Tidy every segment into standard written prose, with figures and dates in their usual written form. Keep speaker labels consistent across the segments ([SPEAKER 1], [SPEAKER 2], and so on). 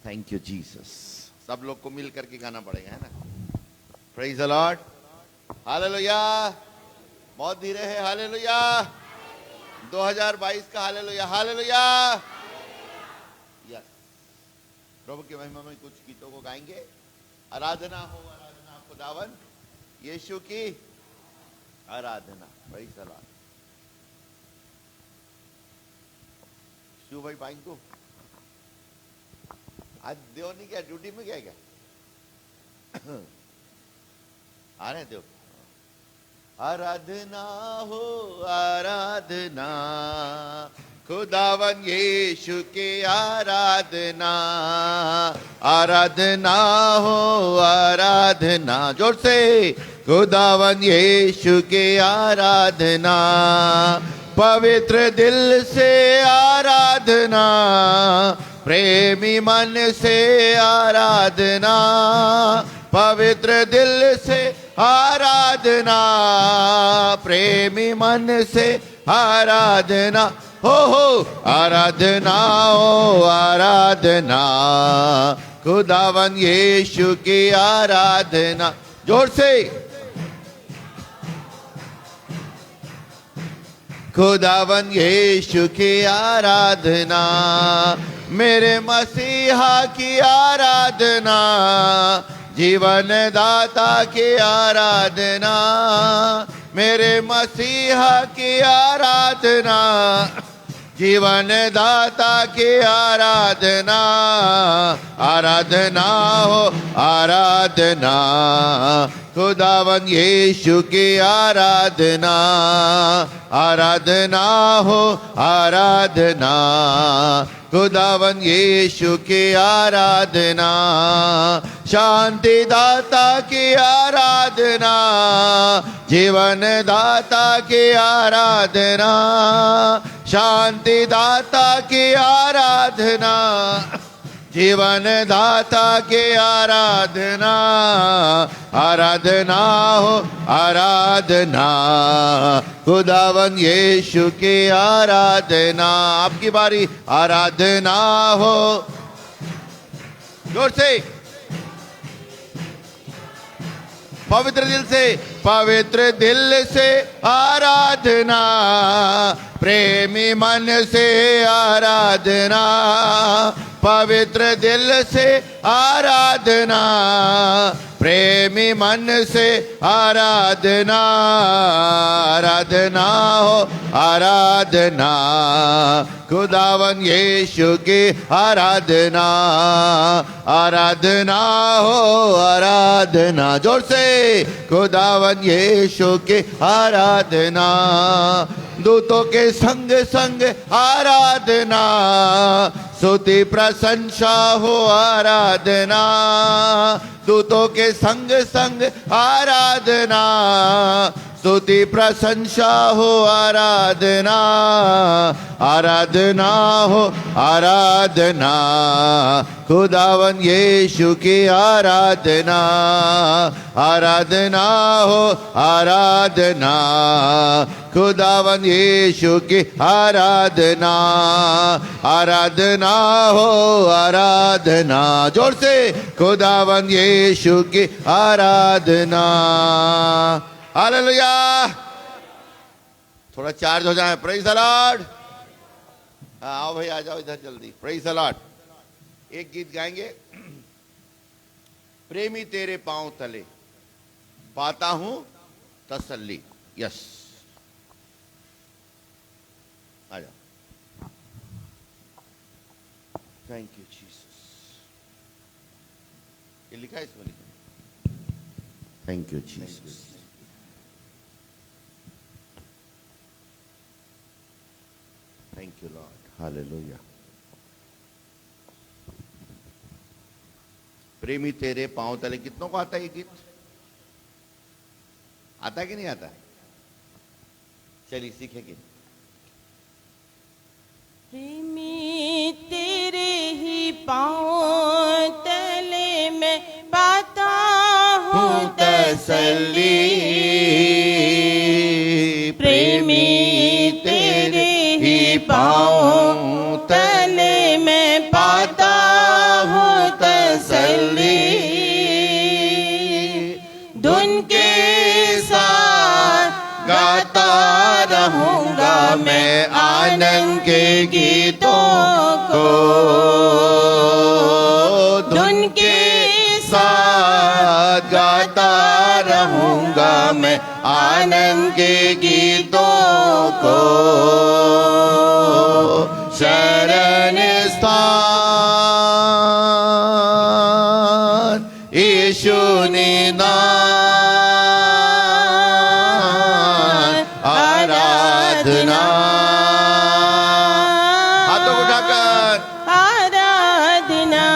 [SPEAKER 1] Thank you Jesus. सब लोग को मिल करके गाना पड़ेगा, है ना? Praise the Lord, hallelujah. बहुत धीरे है, हालेलुया। 2022 का हालेलुया, हालेलुया। यस, प्रभु की महिमा में कुछ गीतों को गाएंगे। आराधना हो, आराधना खुदावन यीशु की आराधना। Praise the Lord. शिव भाई पाइन को आज देव नहीं क्या, ड्यूटी में क्या आ रहे देव। आराधना हो, आराधना खुदावन यीशु की आराधना। आराधना हो, आराधना जोर से खुदावन यीशु की आराधना। पवित्र दिल से आराधना, प्रेमी मन से आराधना। पवित्र दिल से आराधना, प्रेमी मन से आराधना। हो आराधना हो, आराधना खुदावन यीशु की आराधना। जोर से खुदावन यीशु की आराधना। मेरे मसीहा की आराधना, जीवन दाता की आराधना। मेरे मसीहा की आराधना, जीवन दाता की आराधना। आराधना हो, आराधना खुदावन यीशु की आराधना। आराधना हो, आराधना खुदावन यीशु की आराधना। शांति दाता की आराधना, जीवन दाता की आराधना। शांति दाता की आराधना, जीवन दाता की आराधना। आराधना हो, आराधना खुदावन यीशु की आराधना। आपकी बारी। आराधना हो, जोर से पवित्र दिल से, पवित्र दिल से आराधना। प्रेमी मन से आराधना। पवित्र दिल से आराधना, प्रेमी मन से आराधना। आराधना हो, आराधना खुदावन यीशु की आराधना। आराधना हो, आराधना जोर से खुदावन यीशु की आराधना। दूतों के संग संग आराधना, स्तुति प्रशंसा हो आराधना। दूतों के संग संग आराधना, स्तुति प्रशंसा हो आराधना। आराधना हो, आराधना खुदावन यीशु की आराधना। आराधना हो, आराधना खुदावन यीशु की आराधना। आराधना हो, आराधना जोर से खुदावन यीशु की आराधना। हालेलुया। थोड़ा चार्ज हो जाए। Praise the Lord. आओ भाई, आ जाओ इधर जल्दी। Praise the Lord. एक गीत गाएंगे, प्रेमी तेरे पांव तले पाता हूं तसल्ली। यस, आ जाओ। Thank you Jesus. ये लिखा है इसमें, लिखा। Thank you Jesus. Thank you Lord. Hallelujah. प्रेमी तेरे पांव तले। कितनों को आता है ये गीत? आता है कि नहीं आता? चलिए सीखेंगे।
[SPEAKER 2] प्रेमी तेरे ही पांव तले मैं पाता हूँ तसल्ली। प्रेमी तेरे ही पांव तले मैं पाता हूँ
[SPEAKER 1] आनंद के गीतों को धुन के साथ गाता रहूंगा मैं, आनंद के गीतों को। शरण स्थान यीशु निदान, आराधना। हाथों को उठाकर
[SPEAKER 2] आराधना।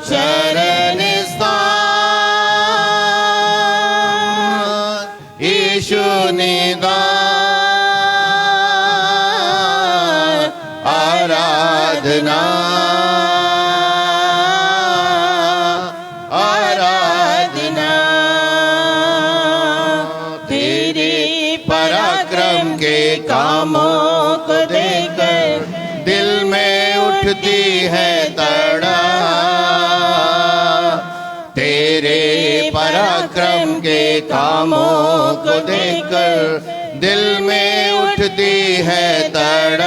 [SPEAKER 1] शरण स्थान यीशु निदान, आराधना आराधना। तेरे पराक्रम के कामों को देखकर दिल में उठती है तड़प। तेरे पराक्रम के कामों को देखकर दिल में उठती है तड़प।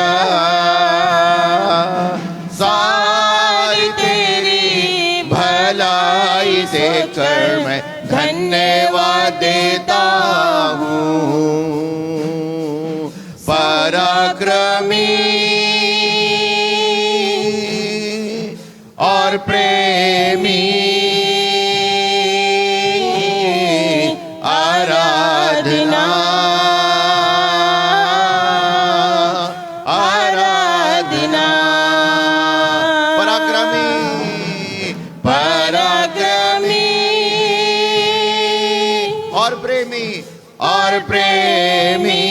[SPEAKER 1] सारी तेरी भलाई देखकर मैं धन्यवाद देता हूँ। पराक्रमी और प्रेमी, आराधना आराधना। पराक्रमी पराक्रमी और प्रेमी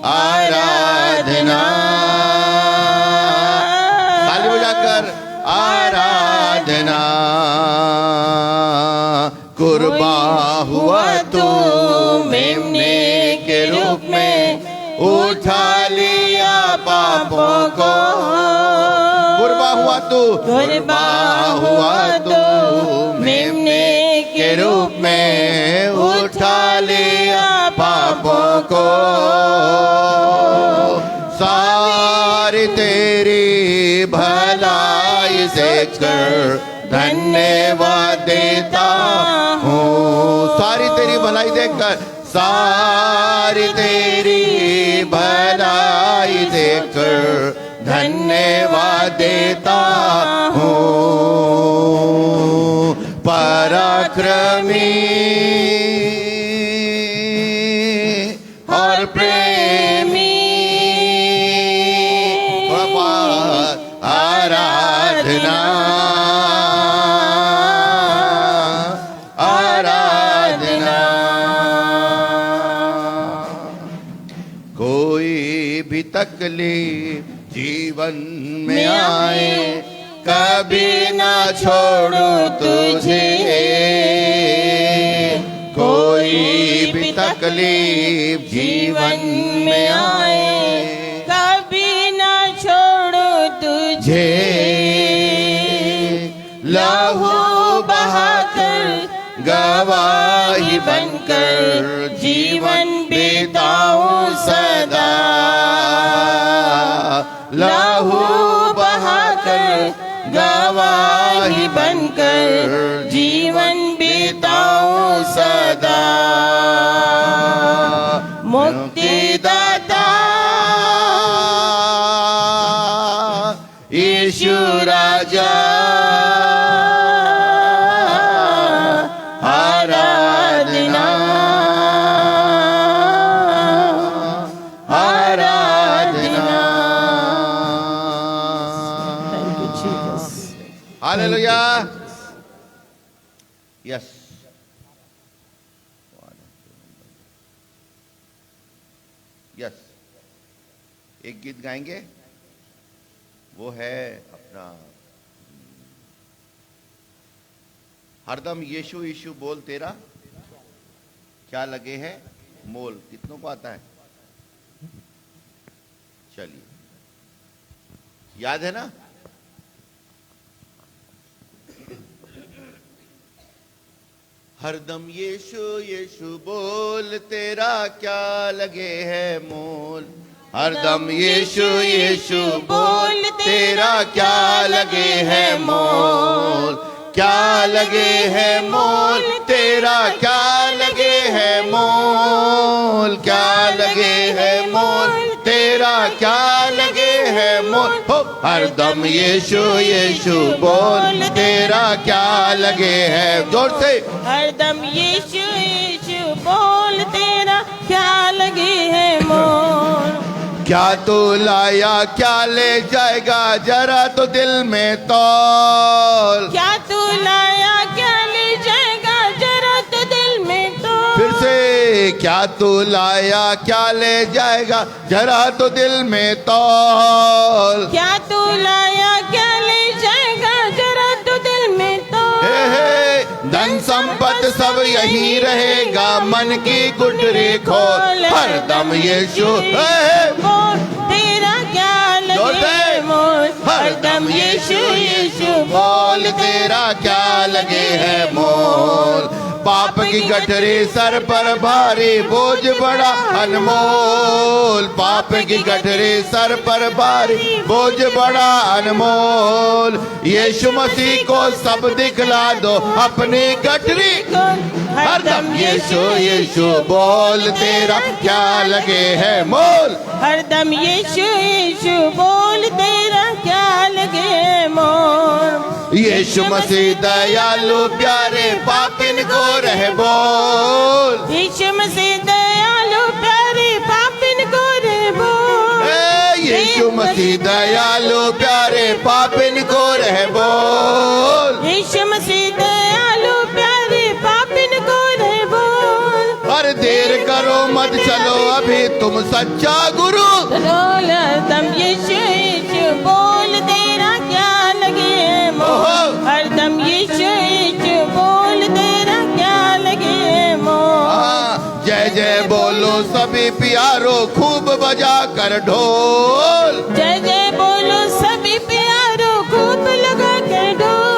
[SPEAKER 1] आराधना। ताली बजाकर आराधना। कुर्बा हुआ तू मेमने के रूप में, उठा लिया पापों को। कुर्बा हुआ तू, कुर्बा हुआ तू मेमने के रूप में, उठा लिया पापों को। सारी तेरी भलाई देखकर धन्यवाद देता हूँ। सारी तेरी भलाई देखकर, सारी तेरी भलाई देखकर धन्यवाद देता हूँ। पराक्रमी और प्रेमी, आराधना आराधना। कोई भी तकलीफ जीवन में आए, कभी ना छोड़ू तुझे। कोई भी तकलीफ जीवन में आए,
[SPEAKER 2] कभी ना छोड़ो तुझे।
[SPEAKER 1] लहू बहाकर गवाही बनकर जीवन बिताऊं सदा। लहू बहाकर गवाही बनकर जीवन बिताऊं सदा। मुक्तिदाता यीशु राजा, आराधना आराधना।
[SPEAKER 2] Thank you, Jesus.
[SPEAKER 1] Hallelujah. Yes, yes. एक गीत गाएंगे, वो है अपना हरदम यीशु यीशु बोल तेरा क्या लगे है मोल। कितनों को आता है? चलिए, याद है ना? हरदम यीशु यीशु बोल, तेरा क्या लगे है मोल। हरदम यीशु यीशु बोल, तेरा क्या लगे है मोल। क्या लगे है मोल, तेरा क्या लगे है मोल। क्या लगे है मोल, तेरा क्या लगे है मोल। हो हरदम यीशु यीशु बोल, तेरा क्या लगे है। जोर से
[SPEAKER 2] हरदम यीशु यीशु बोल, तेरा क्या लगे है मोल।
[SPEAKER 1] क्या तू लाया, क्या ले जाएगा, जरा तो दिल में तौल।
[SPEAKER 2] क्या तू लाया, क्या ले जाएगा, जरा तो दिल में तो।
[SPEAKER 1] फिर से क्या तू लाया, क्या ले जाएगा, जरा तो दिल में तौल।
[SPEAKER 2] क्या तू लाया, क्या ले जाएगा, जरा तो दिल में तो।
[SPEAKER 1] धन संपत्ति सब यही रहेगा, मन की गुठरी खोल। हरदम यीशु
[SPEAKER 2] बोल, तेरा क्या लगे मोल। हरदम यीशु यीशु
[SPEAKER 1] बोल, तेरा क्या लगे है मोल। पाप की गठरी सर पर भारी, बोझ बड़ा अनमोल। पाप की गठरी सर पर भारी, बोझ बड़ा अनमोल। यीशु मसीह को सब दिखला दो अपनी गठरी। हरदम यीशु यीशु बोल, तेरा क्या लगे है मोल।
[SPEAKER 2] हरदम यीशु यीशु बोल, तेरा क्या लगे मोल।
[SPEAKER 1] यीशु मसीह दयालु प्यारे, पापिन को रह बोल।
[SPEAKER 2] यीशु मसीह दयालु प्यारे, पापिन को रह बोल।
[SPEAKER 1] यीशु मसीह दयालु प्यारे, पापिन को रह बोल।
[SPEAKER 2] यीशु मसीह दयालु प्यारे, पापिन को रह बोल।
[SPEAKER 1] और देर करो मत, चलो अभी तुम सच्चा गुरु।
[SPEAKER 2] हरदम यीशु यीशु बोल, तेरा क्या लगे मोल। हरदम यीशु यीशु बोल, तेरा क्या लगे मोल।
[SPEAKER 1] जय जय बोलो सभी प्यारो, खूब बजा कर ढोल।
[SPEAKER 2] जय जय बोलो सभी प्यारो, खूब लगा कर ढोल।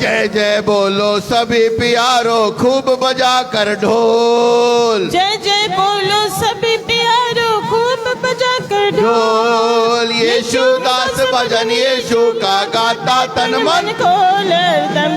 [SPEAKER 1] जय जय बोलो सभी प्यारो, खूब बजा कर ढोल।
[SPEAKER 2] जय जय बोलो सभी प्यारो, खूब बजा कर
[SPEAKER 1] ढोल। यीशु दास भजन यीशु का गाता तन मन
[SPEAKER 2] खोल।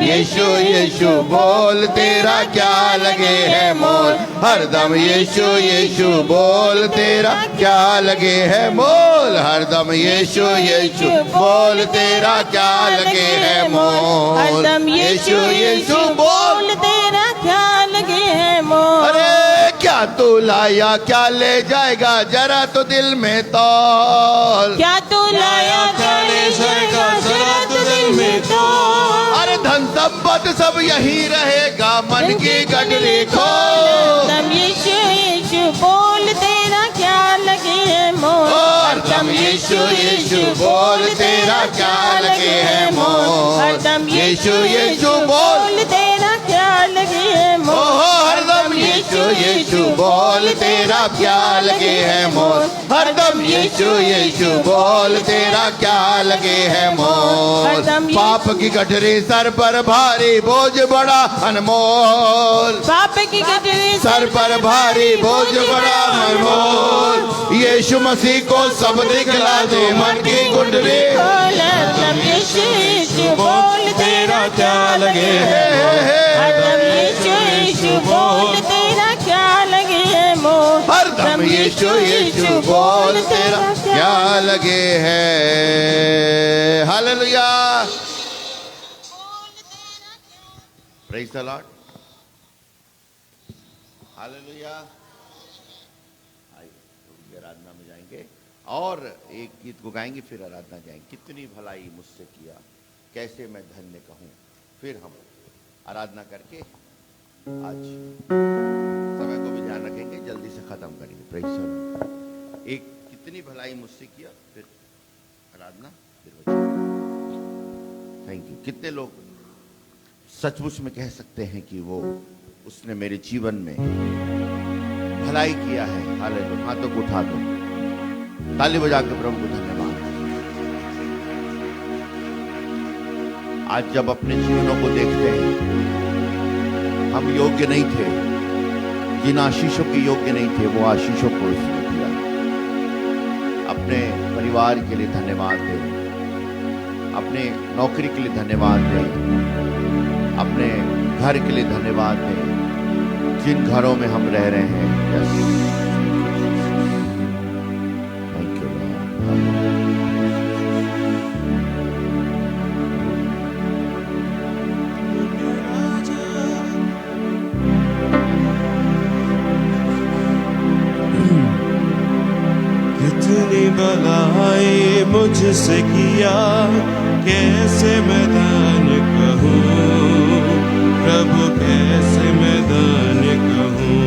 [SPEAKER 1] यीशु यीशु बोल, तेरा क्या लगे है मोल। हरदम यीशु यीशु बोल, तेरा क्या लगे है मोल। हरदम यीशु यीशु बोल, तेरा क्या लगे है मोल।
[SPEAKER 2] हरदम यीशु यीशु बोल, तेरा क्या लगे है मोल।
[SPEAKER 1] अरे क्या तू लाया, क्या ले जाएगा, जरा तो दिल में तौल।
[SPEAKER 2] क्या तू लाया, क्या ले जाएगा, जरा तो दिल में तौल।
[SPEAKER 1] अरे धन संपत्ति सब यही रहेगा, मन की गठरी खोल।
[SPEAKER 2] हरदम यीशु यीशु बोल, तेरा क्या लगे है मोल।
[SPEAKER 1] हरदम यीशु यीशु बोल, तेरा क्या लगे है मोल।
[SPEAKER 2] हरदम
[SPEAKER 1] यीशु यीशु बोल,
[SPEAKER 2] तेरा क्या लगे है मोल।
[SPEAKER 1] हरदम यीशु यीशु बोल, तेरा क्या लगे है मोल। हरदम यीशु यीशु बोल, तेरा क्या लगे है मोल। पाप की गठरी सर पर भारी, बोझ बड़ा अनमोल।
[SPEAKER 2] पाप की गठरी
[SPEAKER 1] सर पर भारी, बोझ बड़ा अनमोल। यीशु मसीह को सब दिखला दे मन की गुठरी।
[SPEAKER 2] हरदम यीशु यीशु बोल, तेरा क्या लगे है। हरदम यीशु यीशु बोल, तेरा क्या लगे है मोल।
[SPEAKER 1] हरदम यीशु यीशु बोल, तेरा क्या लगे है। Hallelujah, praise the Lord, hallelujah. आइए तो आराधना में जाएंगे और एक गीत को गाएंगे, फिर आराधना जाएंगे। कितनी भलाई मुझसे किया, कैसे मैं धन्य कहूँ। फिर हम आराधना करके आज समय को भी ध्यान रखेंगे, जल्दी से खत्म करेंगे। Praise the Lord. एक कितनी भलाई मुझसे किया, फिर आराधना, फिर वचन। Thank you. कितने लोग सचमुच में कह सकते हैं कि वो उसने मेरे जीवन में भलाई किया है। हालेलुया। हाथों को उठा दो, ताली बजा के प्रभु को धन्यवाद। आज जब अपने जीवनों को देखते हैं, हम योग्य नहीं थे, जिन आशीषों के योग्य नहीं थे, वो आशीषों को उसने दिया। अपने परिवार के लिए धन्यवाद दे, अपने नौकरी के लिए धन्यवाद दे, अपने घर के लिए धन्यवाद दे, जिन घरों में हम रह रहे हैं। Yes, thank you Lord.
[SPEAKER 3] कितनी भलाई मुझसे किया, कैसे मैं धन्य कहूँ प्रभु, कैसे मैं धन्य कहूँ।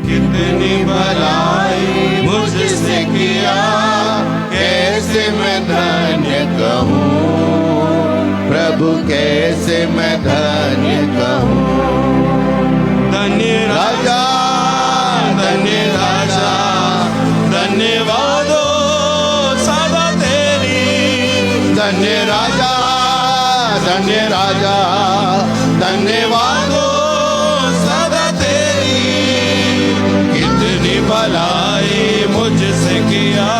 [SPEAKER 3] कितनी भलाई मुझसे किया, कैसे मैं धन्य कहूँ
[SPEAKER 1] प्रभु, कैसे मैं धन्य कहूँ।
[SPEAKER 3] धन्य राजा, धन्य राजा, धन्यवाद हो सदा तेरी।
[SPEAKER 1] धन्य राजा, धन्य राजा, धन्यवाद हो
[SPEAKER 3] सदा तेरी। कितनी भलाई मुझसे किया,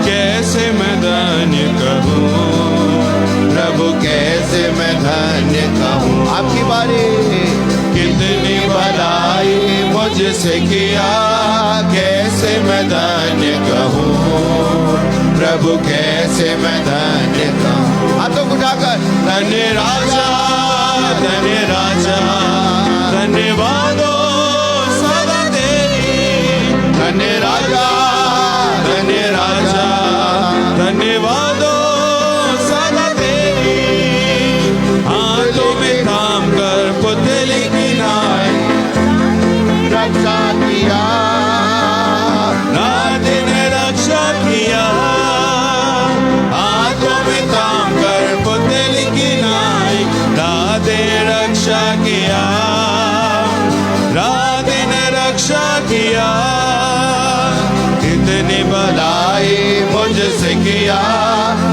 [SPEAKER 3] कैसे मैं धन्य कहूँ
[SPEAKER 1] प्रभु, कैसे मैं धन्य कहूँ। आपकी बारी।
[SPEAKER 3] कितनी भलाई मुझसे किया, कैसे मैं धन्य कहूँ
[SPEAKER 1] प्रभु, कैसे मैं धन्य कहूँ। हाथों को उठाकर
[SPEAKER 3] धन्य राजा, धन्य राजा, धन्यवाद हो सदा तेरी। धन्य राजा, धन्य राजा, धन्यवाद हो सदा तेरी। हाथों में थाम कर पुतली की नाई
[SPEAKER 1] रक्षा किया,
[SPEAKER 3] रात ने रक्षा किया। हाथों में थाम कर पुतली की नाई रात ने रक्षा किया, रात ने रक्षा किया। कितनी भलाई मुझसे किया,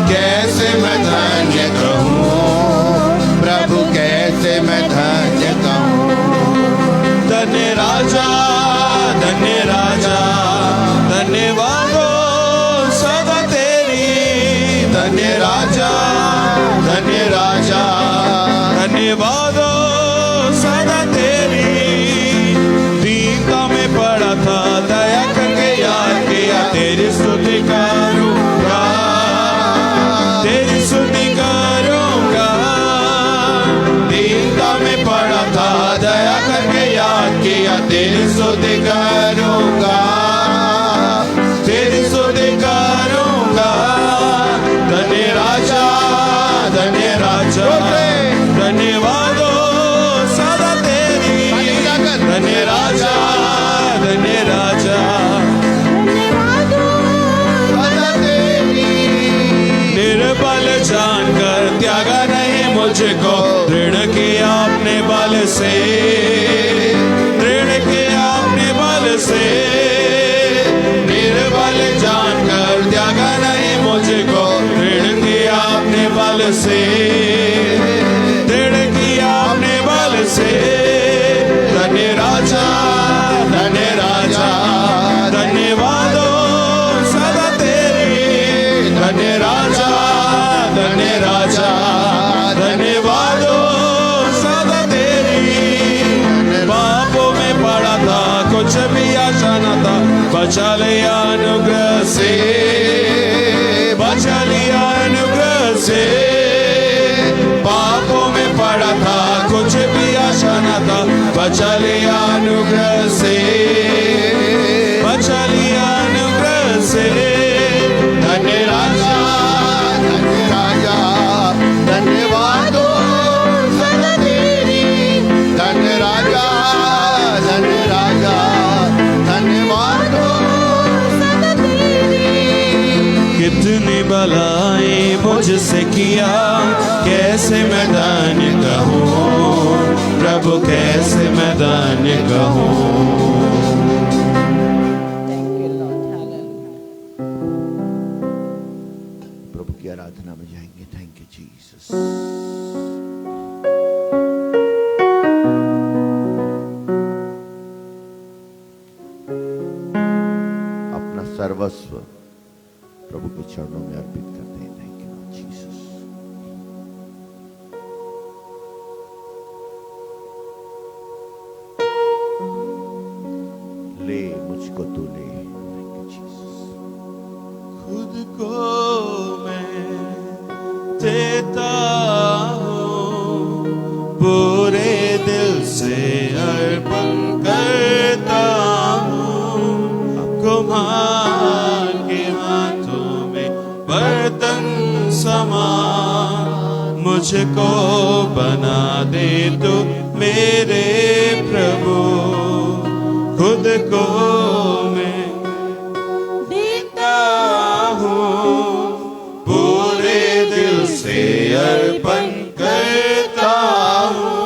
[SPEAKER 3] कैसे मैं धन्य कहूँ
[SPEAKER 1] प्रभु, कैसे मैं धन्य कहूँ।
[SPEAKER 3] धन्य राजा, धन्य राजा, धन्यवाद हो सदा तेरी। धन्य राजा, धन्य राजा, धन्यवाद हो सदा तेरी। दीनता में पड़ा था, दया करके याद किया, तेरी स्तुति करूंगा, तेरी स्तुति करूंगा। दीनता में पड़ा था, दया करके याद किया, तेरी स्तुति करूंगा, तेरी स्तुति करूंगा। धन्य राजा, धन्य राजा, धन्यवाद हो सदा तेरी। धन्य राजा, धन्य राजा,
[SPEAKER 1] सदा तेरी।
[SPEAKER 3] निर्बल जानकर त्यागा नहीं मुझको, दृढ़ किया अपने बल से, दृढ़ किया अपने बल से। निर्बल जानकर त्यागा नहीं मुझको, दृढ़ किया अपने बल से, दृढ़ किया अपने बल से। धन्य राजा, धन्य राजा, धन्यवाद हो सदा तेरी। धन्य राजा, धन्य राजा, धन्यवाद हो सदा तेरी। पापों में पड़ा था, कुछ भी आशा न था, बचा लिया अनुग्रह से, बचा लिया अनुग्रह से। पापों में पड़ा था, कुछ भी आशा न था, बचा लिया अनुग्रह से, बचा लिया अनुग्रह से। धन्य राजा,
[SPEAKER 1] धन्य राजा, धन्यवाद हो सदा तेरी। धन्य राजा, धन्य राजा, धन्यवाद हो सदा तेरी।
[SPEAKER 3] कितनी भलाई मुझसे किया, कैसे मैं धन्य कहूँ प्रभु, कैसे मैं धन्य कहूँ।
[SPEAKER 1] प्रभु की आराधना में जाएंगे। Thank you Jesus. सर्वस्व प्रभु के चरणों में अर्पित करते हैं। Thank you Jesus. ले मुझको तू ले। Thank you Jesus.
[SPEAKER 3] खुद को मैं देता हूँ, पूरे दिल से अर्पण करता हूँ। कुम्हार के हाथों में बर्तन समान मुझको बना दे तू मेरे प्रभु। खुद को मैं देता हूँ, पूरे दिल से अर्पण करता हूँ।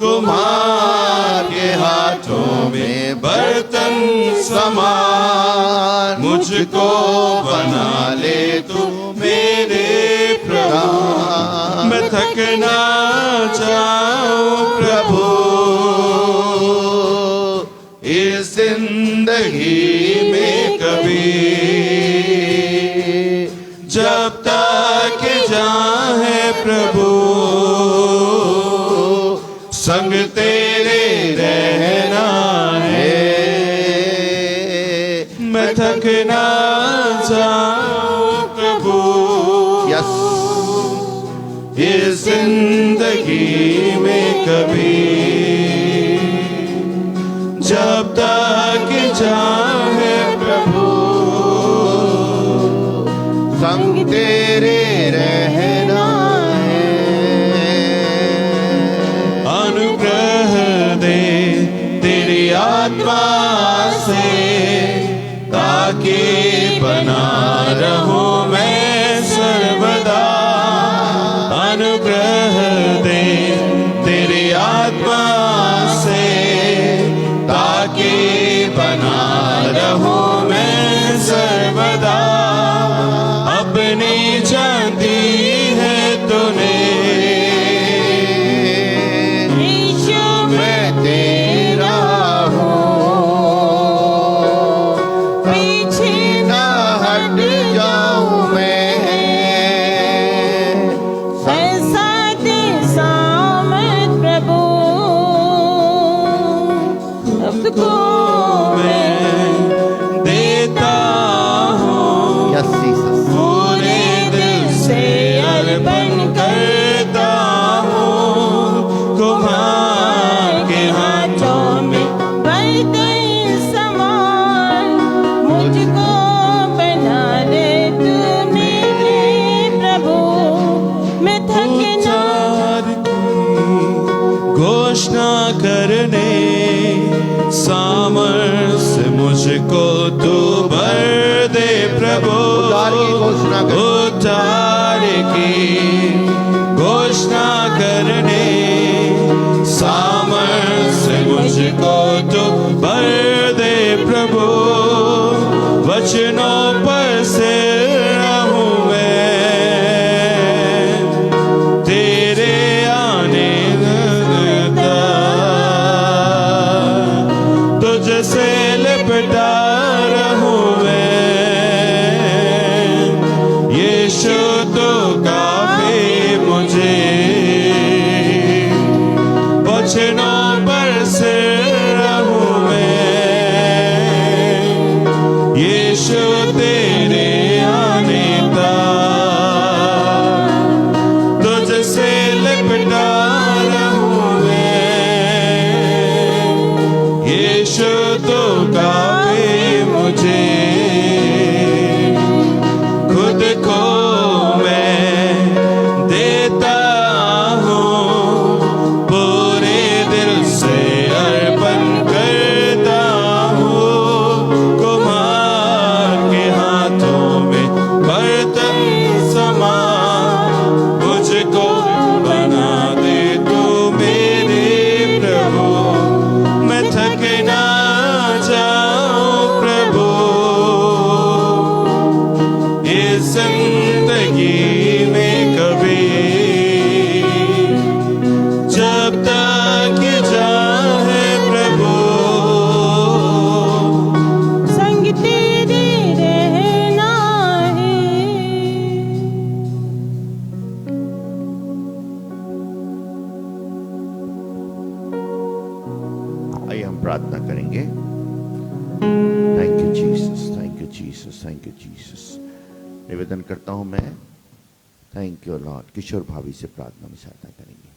[SPEAKER 3] कुम्हार के हाथों में बर्तन समान मुझको बना ले तू मेरे प्रभु। मैं थक ना जाऊं प्रभु इस जिंदगी में कभी, जब तक जाए प्रभु संग तेरे रहना है। मैं थक ना जाऊं प्रभु
[SPEAKER 1] यस
[SPEAKER 3] इस जिंदगी में कभी, जब तक चाहे प्रभु
[SPEAKER 1] संग तेरे रहना है।
[SPEAKER 3] अनुग्रह दे तेरी आत्मा से, ताकि बना रहूं मैं सर्वदा। अनुग्रह दे तेरी आत्मा से, ताकि बना रहूं मैं सर्वदा। अपनी जाती है तूने
[SPEAKER 2] यीशु
[SPEAKER 1] मैं तेरा हूँ,
[SPEAKER 2] पीछे
[SPEAKER 1] ना हट जाऊं मैं।
[SPEAKER 2] ऐसा देसा मैं प्रभु, अब को
[SPEAKER 3] मैं देता हूँ,
[SPEAKER 1] यस जीसस।
[SPEAKER 3] पूरे दिल से अर्पण करता हूँ। कुम्हार के हाथों में
[SPEAKER 2] बर्तन समान मुझको बना दे तू मेरे प्रभु। मैं थक ना
[SPEAKER 3] उद्धार की घोषणा करने सामर्थ्य मुझको तू भर दे प्रभु।
[SPEAKER 1] उद्धार की घोषणा कर।
[SPEAKER 3] उद्धार की घोषणा करने सामर्थ्य मुझको तू भर दे प्रभु। वचनों पर से रहूं मैं तेरे आने तक, तुझसे लिपटा रहूं मैं यीशु तो काफी मुझे। वचनों पर से रहूं मैं यीशु तेरे आने तक, तुझसे लिपटा रहूं मैं यीशु तो काफी मुझे। खुद को मैं देता हूँ, पूरे दिल से
[SPEAKER 1] आइए हम प्रार्थना करेंगे। Thank you Jesus, thank you Jesus, thank you Jesus. निवेदन करता हूं मैं, थैंक यू लॉर्ड। किशोर भाभी से प्रार्थना में सहायता करेंगे।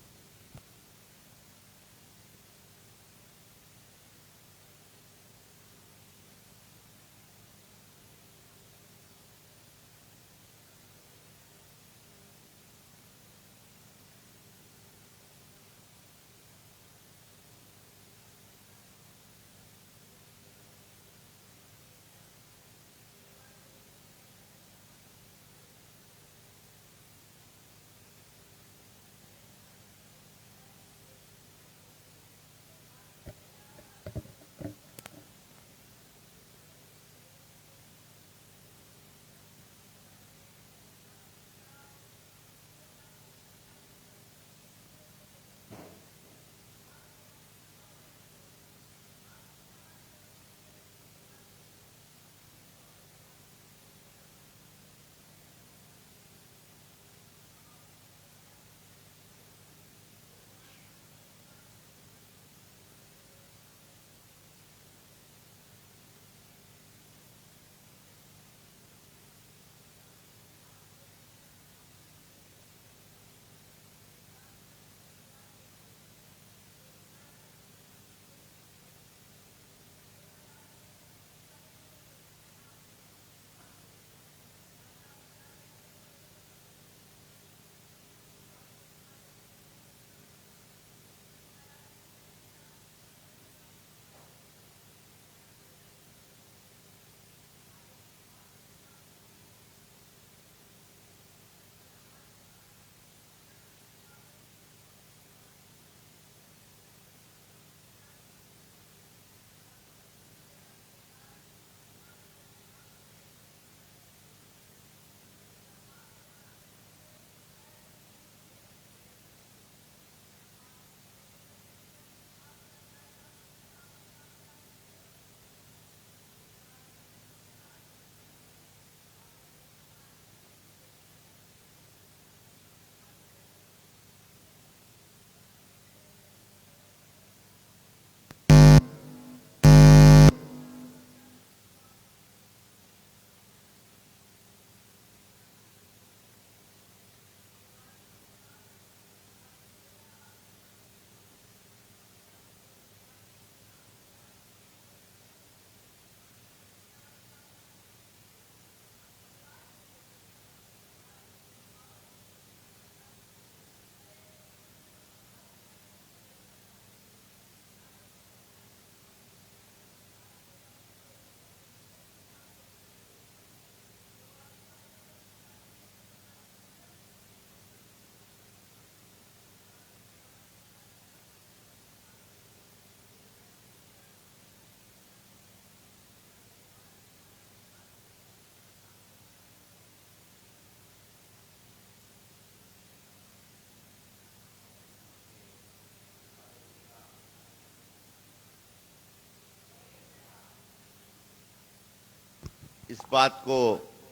[SPEAKER 1] इस बात को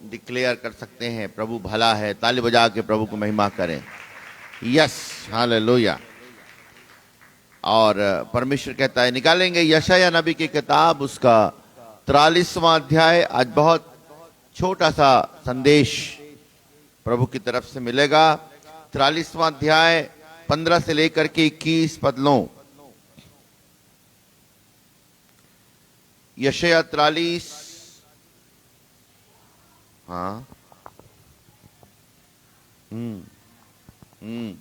[SPEAKER 1] डिक्लेयर कर सकते हैं, प्रभु भला है। ताली बजा के प्रभु को महिमा करें। Yes, hallelujah. और परमेश्वर कहता है, निकालेंगे यशायाह नबी की किताब, उसका 43वां अध्याय। आज बहुत छोटा सा संदेश प्रभु की तरफ से मिलेगा। 43वां अध्याय 15 से लेकर के 21 पद लो। यशायाह 43, हाँ, हम्म, हम्म,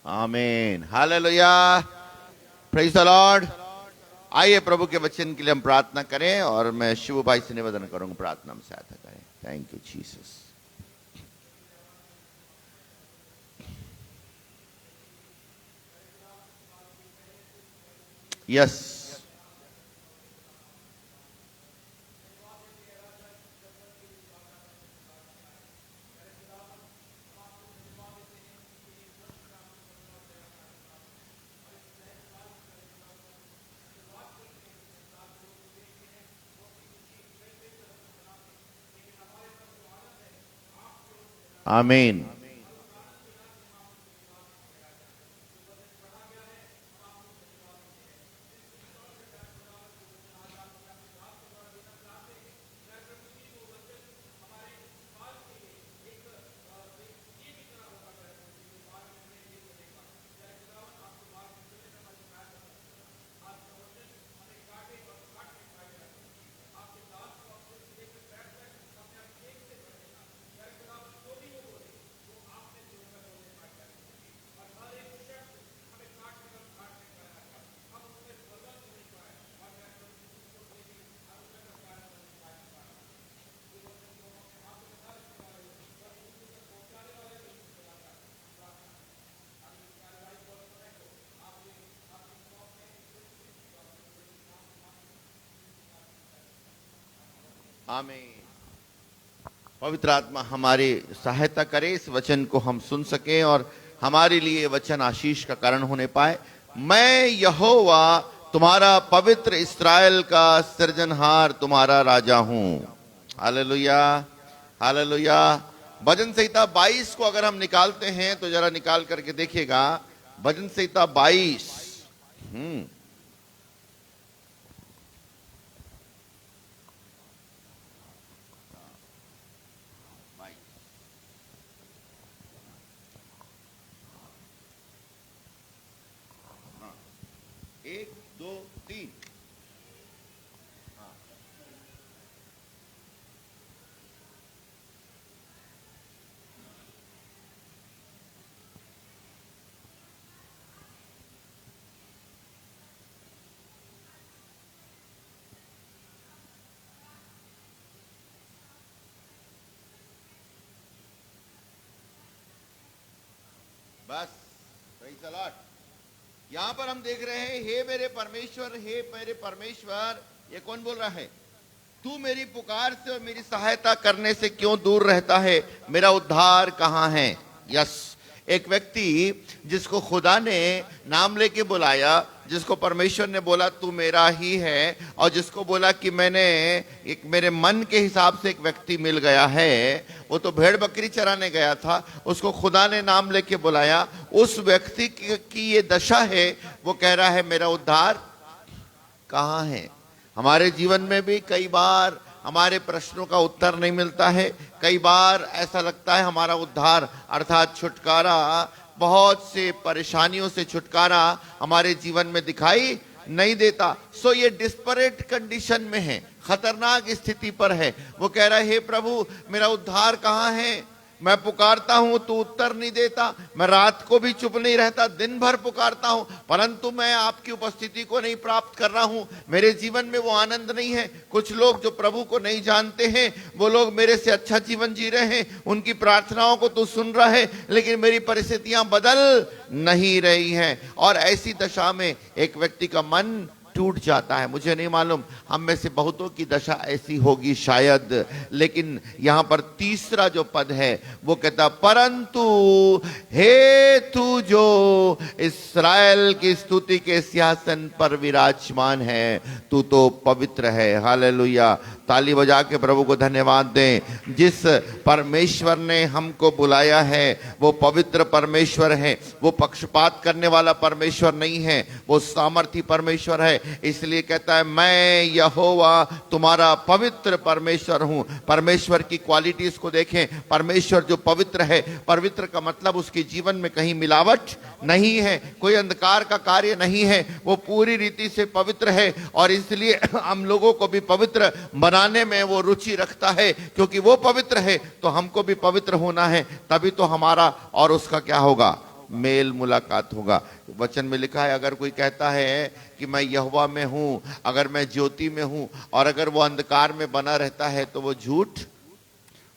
[SPEAKER 1] आमीन, हालेलुया, प्रेज द लॉर्ड। आइए प्रभु के वचन के लिए हम प्रार्थना करें और मैं शिव भाई से निवेदन करूंगा प्रार्थना में सहायता करें। Thank you Jesus. यस, आमीन, आमीन। पवित्र आत्मा हमारी सहायता करे, इस वचन को हम सुन सकें और हमारे लिए वचन आशीष का कारण होने पाए। मैं यहोवा तुम्हारा पवित्र इस्राएल का सृजनहार तुम्हारा राजा हूं। Hallelujah, hallelujah. भजन संहिता 22 को अगर हम निकालते हैं तो जरा निकाल करके देखिएगा। भजन संहिता 22। एक, दो, तीन। बस, praise the Lord। यहां पर हम देख रहे हैं, हे मेरे परमेश्वर, हे मेरे परमेश्वर। ये कौन बोल रहा है? तू मेरी पुकार से और मेरी सहायता करने से क्यों दूर रहता है? मेरा उद्धार कहाँ है? यस, एक व्यक्ति जिसको खुदा ने नाम लेके बुलाया, जिसको परमेश्वर ने बोला तू मेरा ही है, और जिसको बोला कि मैंने एक मेरे मन के हिसाब से एक व्यक्ति मिल गया है, वो तो भेड़ बकरी चराने गया था, उसको खुदा ने नाम लेके बुलाया। उस व्यक्ति की ये दशा है, वो कह रहा है मेरा उद्धार कहाँ है? हमारे जीवन में भी कई बार हमारे प्रश्नों का उत्तर नहीं मिलता है। कई बार ऐसा लगता है हमारा उद्धार अर्थात छुटकारा, बहुत से परेशानियों से छुटकारा हमारे जीवन में दिखाई नहीं देता। सो ये डिस्परेट कंडीशन में है, खतरनाक स्थिति पर है। वो कह रहा है हे प्रभु मेरा उद्धार कहाँ है? मैं पुकारता हूं तू उत्तर नहीं देता, मैं रात को भी चुप नहीं रहता, दिन भर पुकारता हूं परंतु मैं आपकी उपस्थिति को नहीं प्राप्त कर रहा हूं। मेरे जीवन में वो आनंद नहीं है। कुछ लोग जो प्रभु को नहीं जानते हैं, वो लोग मेरे से अच्छा जीवन जी रहे हैं, उनकी प्रार्थनाओं को तू सुन रहा है, लेकिन मेरी परिस्थितियां बदल नहीं रही हैं। और ऐसी दशा में एक व्यक्ति का मन टूट जाता है। मुझे नहीं मालूम, हम में से बहुतों की दशा ऐसी होगी शायद, लेकिन यहां पर तीसरा जो पद है वो कहता परंतु हे तू जो इस्राएल की स्तुति के सिंहासन पर विराजमान है, तू तो पवित्र है। हालेलुया। ताली बजा के प्रभु को धन्यवाद दें। जिस परमेश्वर ने हमको बुलाया है वो पवित्र परमेश्वर है। वो पक्षपात करने वाला परमेश्वर नहीं है, वो सामर्थी परमेश्वर है। इसलिए कहता है मैं यहोवा तुम्हारा पवित्र परमेश्वर हूं। परमेश्वर की क्वालिटीज को देखें। परमेश्वर जो पवित्र है, पवित्र का मतलब उसके जीवन में कहीं मिलावट नहीं है, कोई अंधकार का कार्य नहीं है, वो पूरी रीति से पवित्र है। और इसलिए हम लोगों को भी पवित्र बनाने में वो रुचि रखता है, क्योंकि वो पवित्र है तो हमको भी पवित्र होना है। तभी तो हमारा और उसका क्या होगा? मेल मुलाकात होगा। वचन में लिखा है, अगर कोई कहता है कि मैं यहोवा में हूं, अगर मैं ज्योति में हूं और अगर वो अंधकार में बना रहता है तो वो झूठ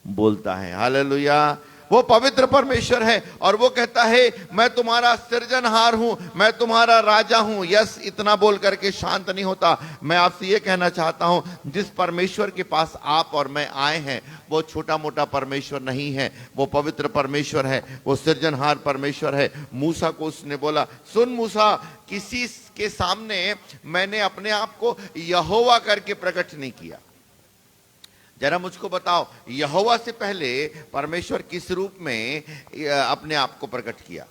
[SPEAKER 1] बोलता है। हालेलुया। वो पवित्र परमेश्वर है और वो कहता है मैं तुम्हारा सृजनहार हूं, मैं तुम्हारा राजा हूं। यस, इतना बोल करके शांत नहीं होता। मैं आपसे ये कहना चाहता हूं, जिस परमेश्वर के पास आप और मैं आए हैं वो छोटा मोटा परमेश्वर नहीं है, वो पवित्र परमेश्वर है, वो सृजनहार परमेश्वर है। मूसा को उसने बोला, सुन मूसा, किसी के सामने मैंने अपने आप को यहोवा करके प्रकट नहीं किया। जरा मुझको बताओ, यहोवा से पहले परमेश्वर किस रूप में अपने आप को प्रकट किया?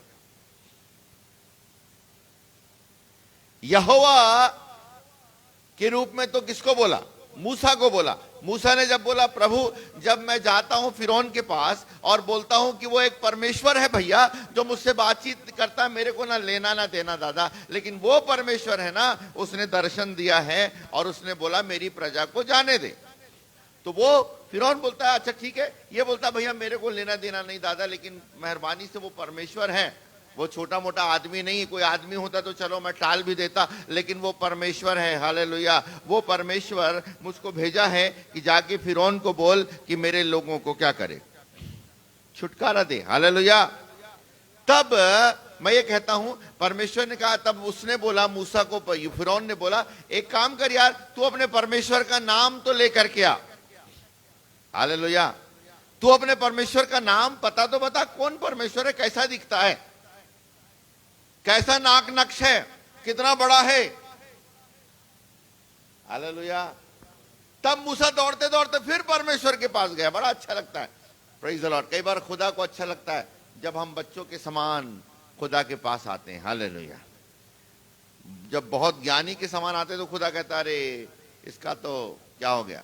[SPEAKER 1] यहोवा के रूप में तो किसको बोला? मूसा को बोला। मूसा ने जब बोला, प्रभु जब मैं जाता हूं फिरौन के पास और बोलता हूं कि वो एक परमेश्वर है भैया जो मुझसे बातचीत करता है, मेरे को ना लेना ना देना दादा, लेकिन वो परमेश्वर है ना, उसने दर्शन दिया है और उसने बोला मेरी प्रजा को जाने दे। तो वो फिरौन बोलता है अच्छा ठीक है, ये बोलता भैया मेरे को लेना देना नहीं दादा, लेकिन मेहरबानी से वो परमेश्वर है, वो छोटा मोटा आदमी नहीं। कोई आदमी होता तो चलो मैं टाल भी देता, लेकिन वो परमेश्वर है। हालेलुया। वो परमेश्वर मुझको भेजा है कि जाके फिरौन को बोल कि मेरे लोगों को क्या करे, छुटकारा दे। हालेलुया। तब मैं ये कहता हूं, परमेश्वर ने कहा, तब उसने बोला मूसा को, फिरौन ने बोला एक काम कर यार, तू अपने परमेश्वर का नाम तो लेकर के आ। हालेलुया। तू अपने परमेश्वर का नाम पता तो बता, कौन परमेश्वर है, कैसा दिखता है, कैसा नाक नक्श है, कितना बड़ा है। हालेलुया। तब मूसा दौड़ते दौड़ते फिर परमेश्वर के पास गया। बड़ा अच्छा लगता है, प्रेज द लॉर्ड। कई बार खुदा को अच्छा लगता है जब हम बच्चों के समान खुदा के पास आते हैं। हालेलुया। जब बहुत ज्ञानी के समान आते तो खुदा कहता अरे इसका तो क्या हो गया।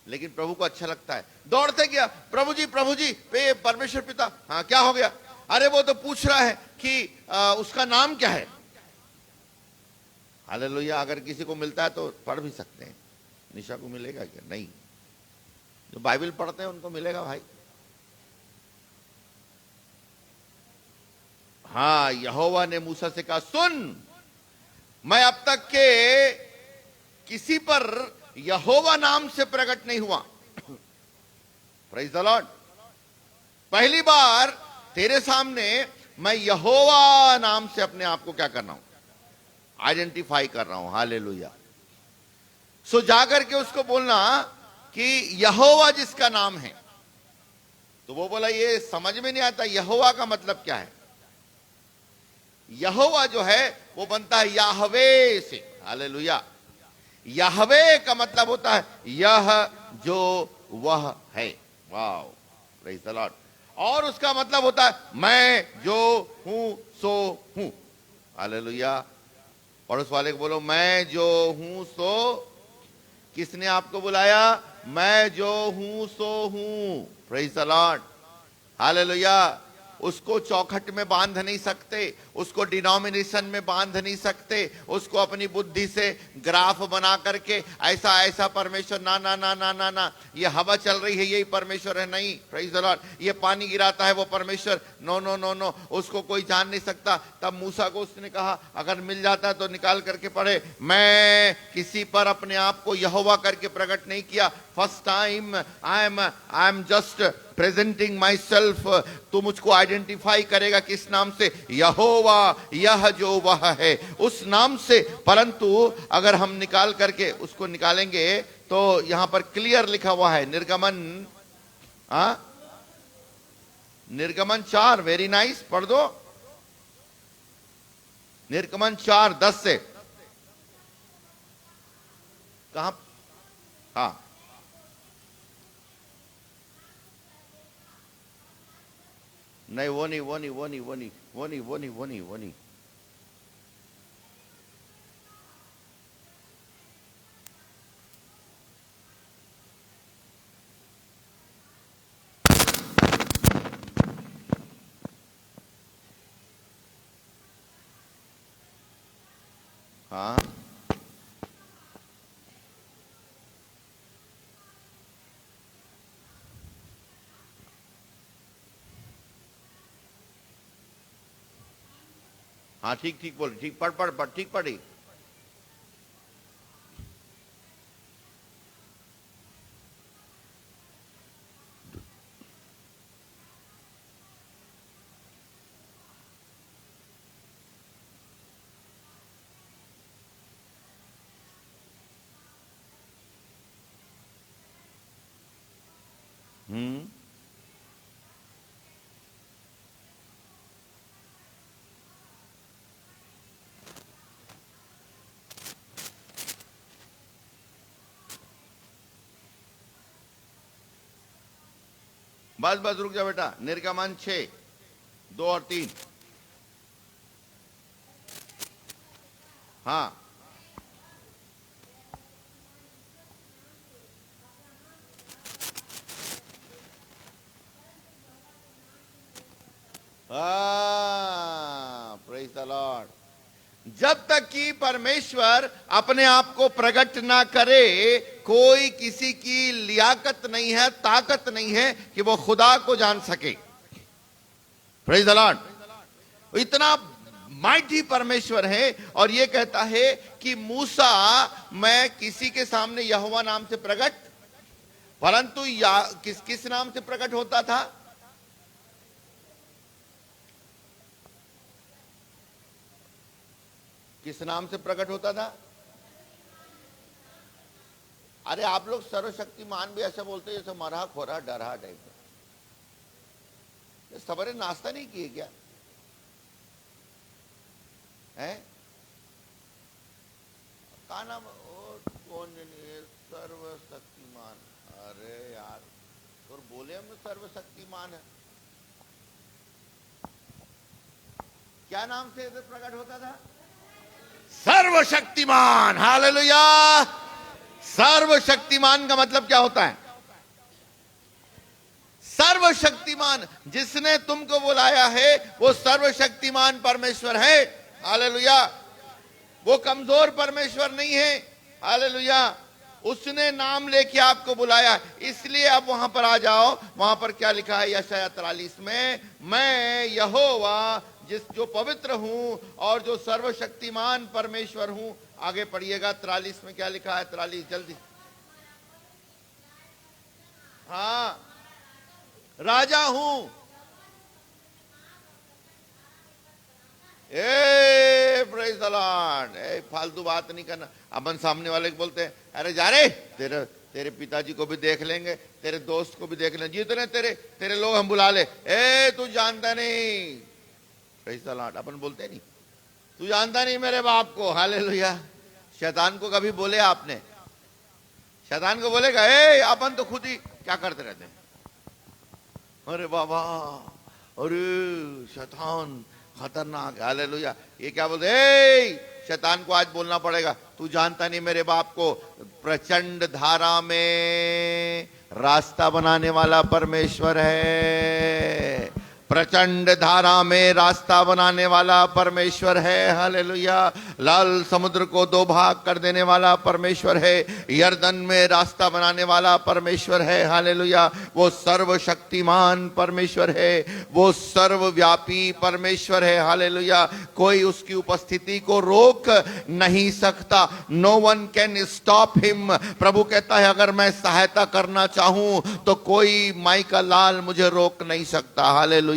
[SPEAKER 1] लेकिन प्रभु को अच्छा लगता है। दौड़ते गया, प्रभु जी परमेश्वर पिता, हाँ क्या हो गया? अरे वो तो पूछ रहा है कि उसका नाम क्या है। हालेलुया। अगर किसी को मिलता है तो पढ़ भी सकते हैं। निशा को मिलेगा क्या? नहीं, जो बाइबल पढ़ते हैं उनको मिलेगा भाई। हाँ, यहोवा ने मूसा से कहा, सुन, मैं अब तक के किसी पर यहोवा नाम से प्रकट नहीं हुआ। Praise the Lord. पहली बार तेरे सामने मैं यहोवा नाम से अपने आप को क्या कर रहा हूं, आइडेंटिफाई कर रहा हूं। हालेलुया। सो जाकर के उसको बोलना कि यहोवा जिसका नाम है। तो वो बोला ये समझ में नहीं आता, यहोवा का मतलब क्या है? यहोवा जो है वो बनता है याहवे से। हालेलुया। याहवे का मतलब होता है यह जो वह है। Wow, praise the Lord. और उसका मतलब होता है मैं जो हूं सो हूं। हालेलुया। और उस वाले को बोलो, मैं जो हूं सो। किसने आपको बुलाया? मैं जो हूं सो हूं। Praise the Lord. हालेलुया। उसको चौखट में बांध नहीं सकते, उसको डिनोमिनेशन में बांध नहीं सकते, उसको अपनी बुद्धि से ग्राफ बना करके ऐसा ऐसा परमेश्वर, ना ना ना ना ना ना, ये हवा चल रही है यही परमेश्वर है, नहीं। Praise the Lord. ये पानी गिराता है वो परमेश्वर, नो नो नो नो, उसको कोई जान नहीं सकता। तब मूसा को उसने कहा अगर मिल जाता है तो निकाल करके पढ़े, मैं किसी पर अपने आप को यहोवा करके प्रकट नहीं किया। First time I am just presenting my self. तू मुझको आइडेंटिफाई करेगा किस नाम से? यहोवा, यह जो वह है, उस नाम से। परंतु अगर हम निकाल करके उसको निकालेंगे तो यहां पर क्लियर लिखा हुआ है निर्गमन, निर्गमन 4, वेरी नाइस, पढ़ दो। निर्गमन 4:10 से कहां? हाँ, नहीं वो नहीं वो नहीं वो नहीं वो नहीं वो नहीं वो नहीं वो नहीं वो नहीं। हाँ, हाँ ठीक ठीक बोल, ठीक पढ़ पढ़ पढ़, ठीक पढ़ी। हम्म, बस बस रुक जा बेटा। निर्गमन 6, 2 और 3। हाँ प्रेज़ द लॉर्ड। जब तक कि परमेश्वर अपने आप को प्रकट ना करे, कोई किसी की लियाकत नहीं है, ताकत नहीं है कि वो खुदा को जान सके। Praise the Lord. इतना माइटी परमेश्वर है और ये कहता है कि मूसा, मैं किसी के सामने यहोवा नाम से प्रकट, परंतु किस नाम से प्रकट होता था? किस नाम से प्रकट होता था? अरे आप लोग सर्वशक्तिमान भी ऐसे बोलते हैं जैसे मरहा खोरा डरहा टाइप का। सबरे नाश्ता नहीं किए क्या है? का नाम कौन? सर्वशक्तिमान। अरे यार तो बोले हम सर्वशक्तिमान है, क्या नाम से प्रकट होता था? सर्वशक्तिमान। हालेलुया। सर्वशक्तिमान का मतलब क्या होता है? सर्वशक्तिमान जिसने तुमको बुलाया है वो सर्वशक्तिमान परमेश्वर है। हालेलुया। वो कमजोर परमेश्वर नहीं है। हालेलुया। उसने नाम लेके आपको बुलाया, इसलिए अब वहां पर आ जाओ। वहां पर क्या लिखा है यशायाह 43 में? मैं यहोवा जो पवित्र हूं और जो सर्वशक्तिमान परमेश्वर हूं। आगे पढ़िएगा 43 में क्या लिखा है? 43 जल्दी। हाँ, राजा हूं। Praise the Lord. फालतू बात नहीं करना। अपन सामने वाले को बोलते हैं, अरे जा रे, तेरे पिताजी को भी देख लेंगे, तेरे दोस्त को भी देख लेंगे, जितने तेरे लोग हम बुला ले। तू जानता नहीं। Praise the Lord. अपन बोलते नहीं, तू जानता नहीं मेरे बाप को। हालेलुया। शैतान को कभी बोले आपने? शैतान को बोलेगा अपन तो खुद ही क्या करते रहते हैं। अरे बाबा, अरे शैतान खतरनाक। हालेलुया। ये क्या बोलते? शैतान को आज बोलना पड़ेगा, तू जानता नहीं मेरे बाप को। प्रचंड धारा में रास्ता बनाने वाला परमेश्वर है। प्रचंड धारा में रास्ता बनाने वाला परमेश्वर है। हालेलुया। लाल समुद्र को 2 भाग कर देने वाला परमेश्वर है। यरदन में रास्ता बनाने वाला परमेश्वर है। हालेलुया। वो सर्वशक्तिमान परमेश्वर है, वो सर्वव्यापी परमेश्वर है। हालेलुया। कोई उसकी उपस्थिति को रोक नहीं सकता। No one can stop him. प्रभु कहता है अगर मैं सहायता करना चाहूं तो कोई माइका लाल मुझे रोक नहीं सकता। हालेलुया।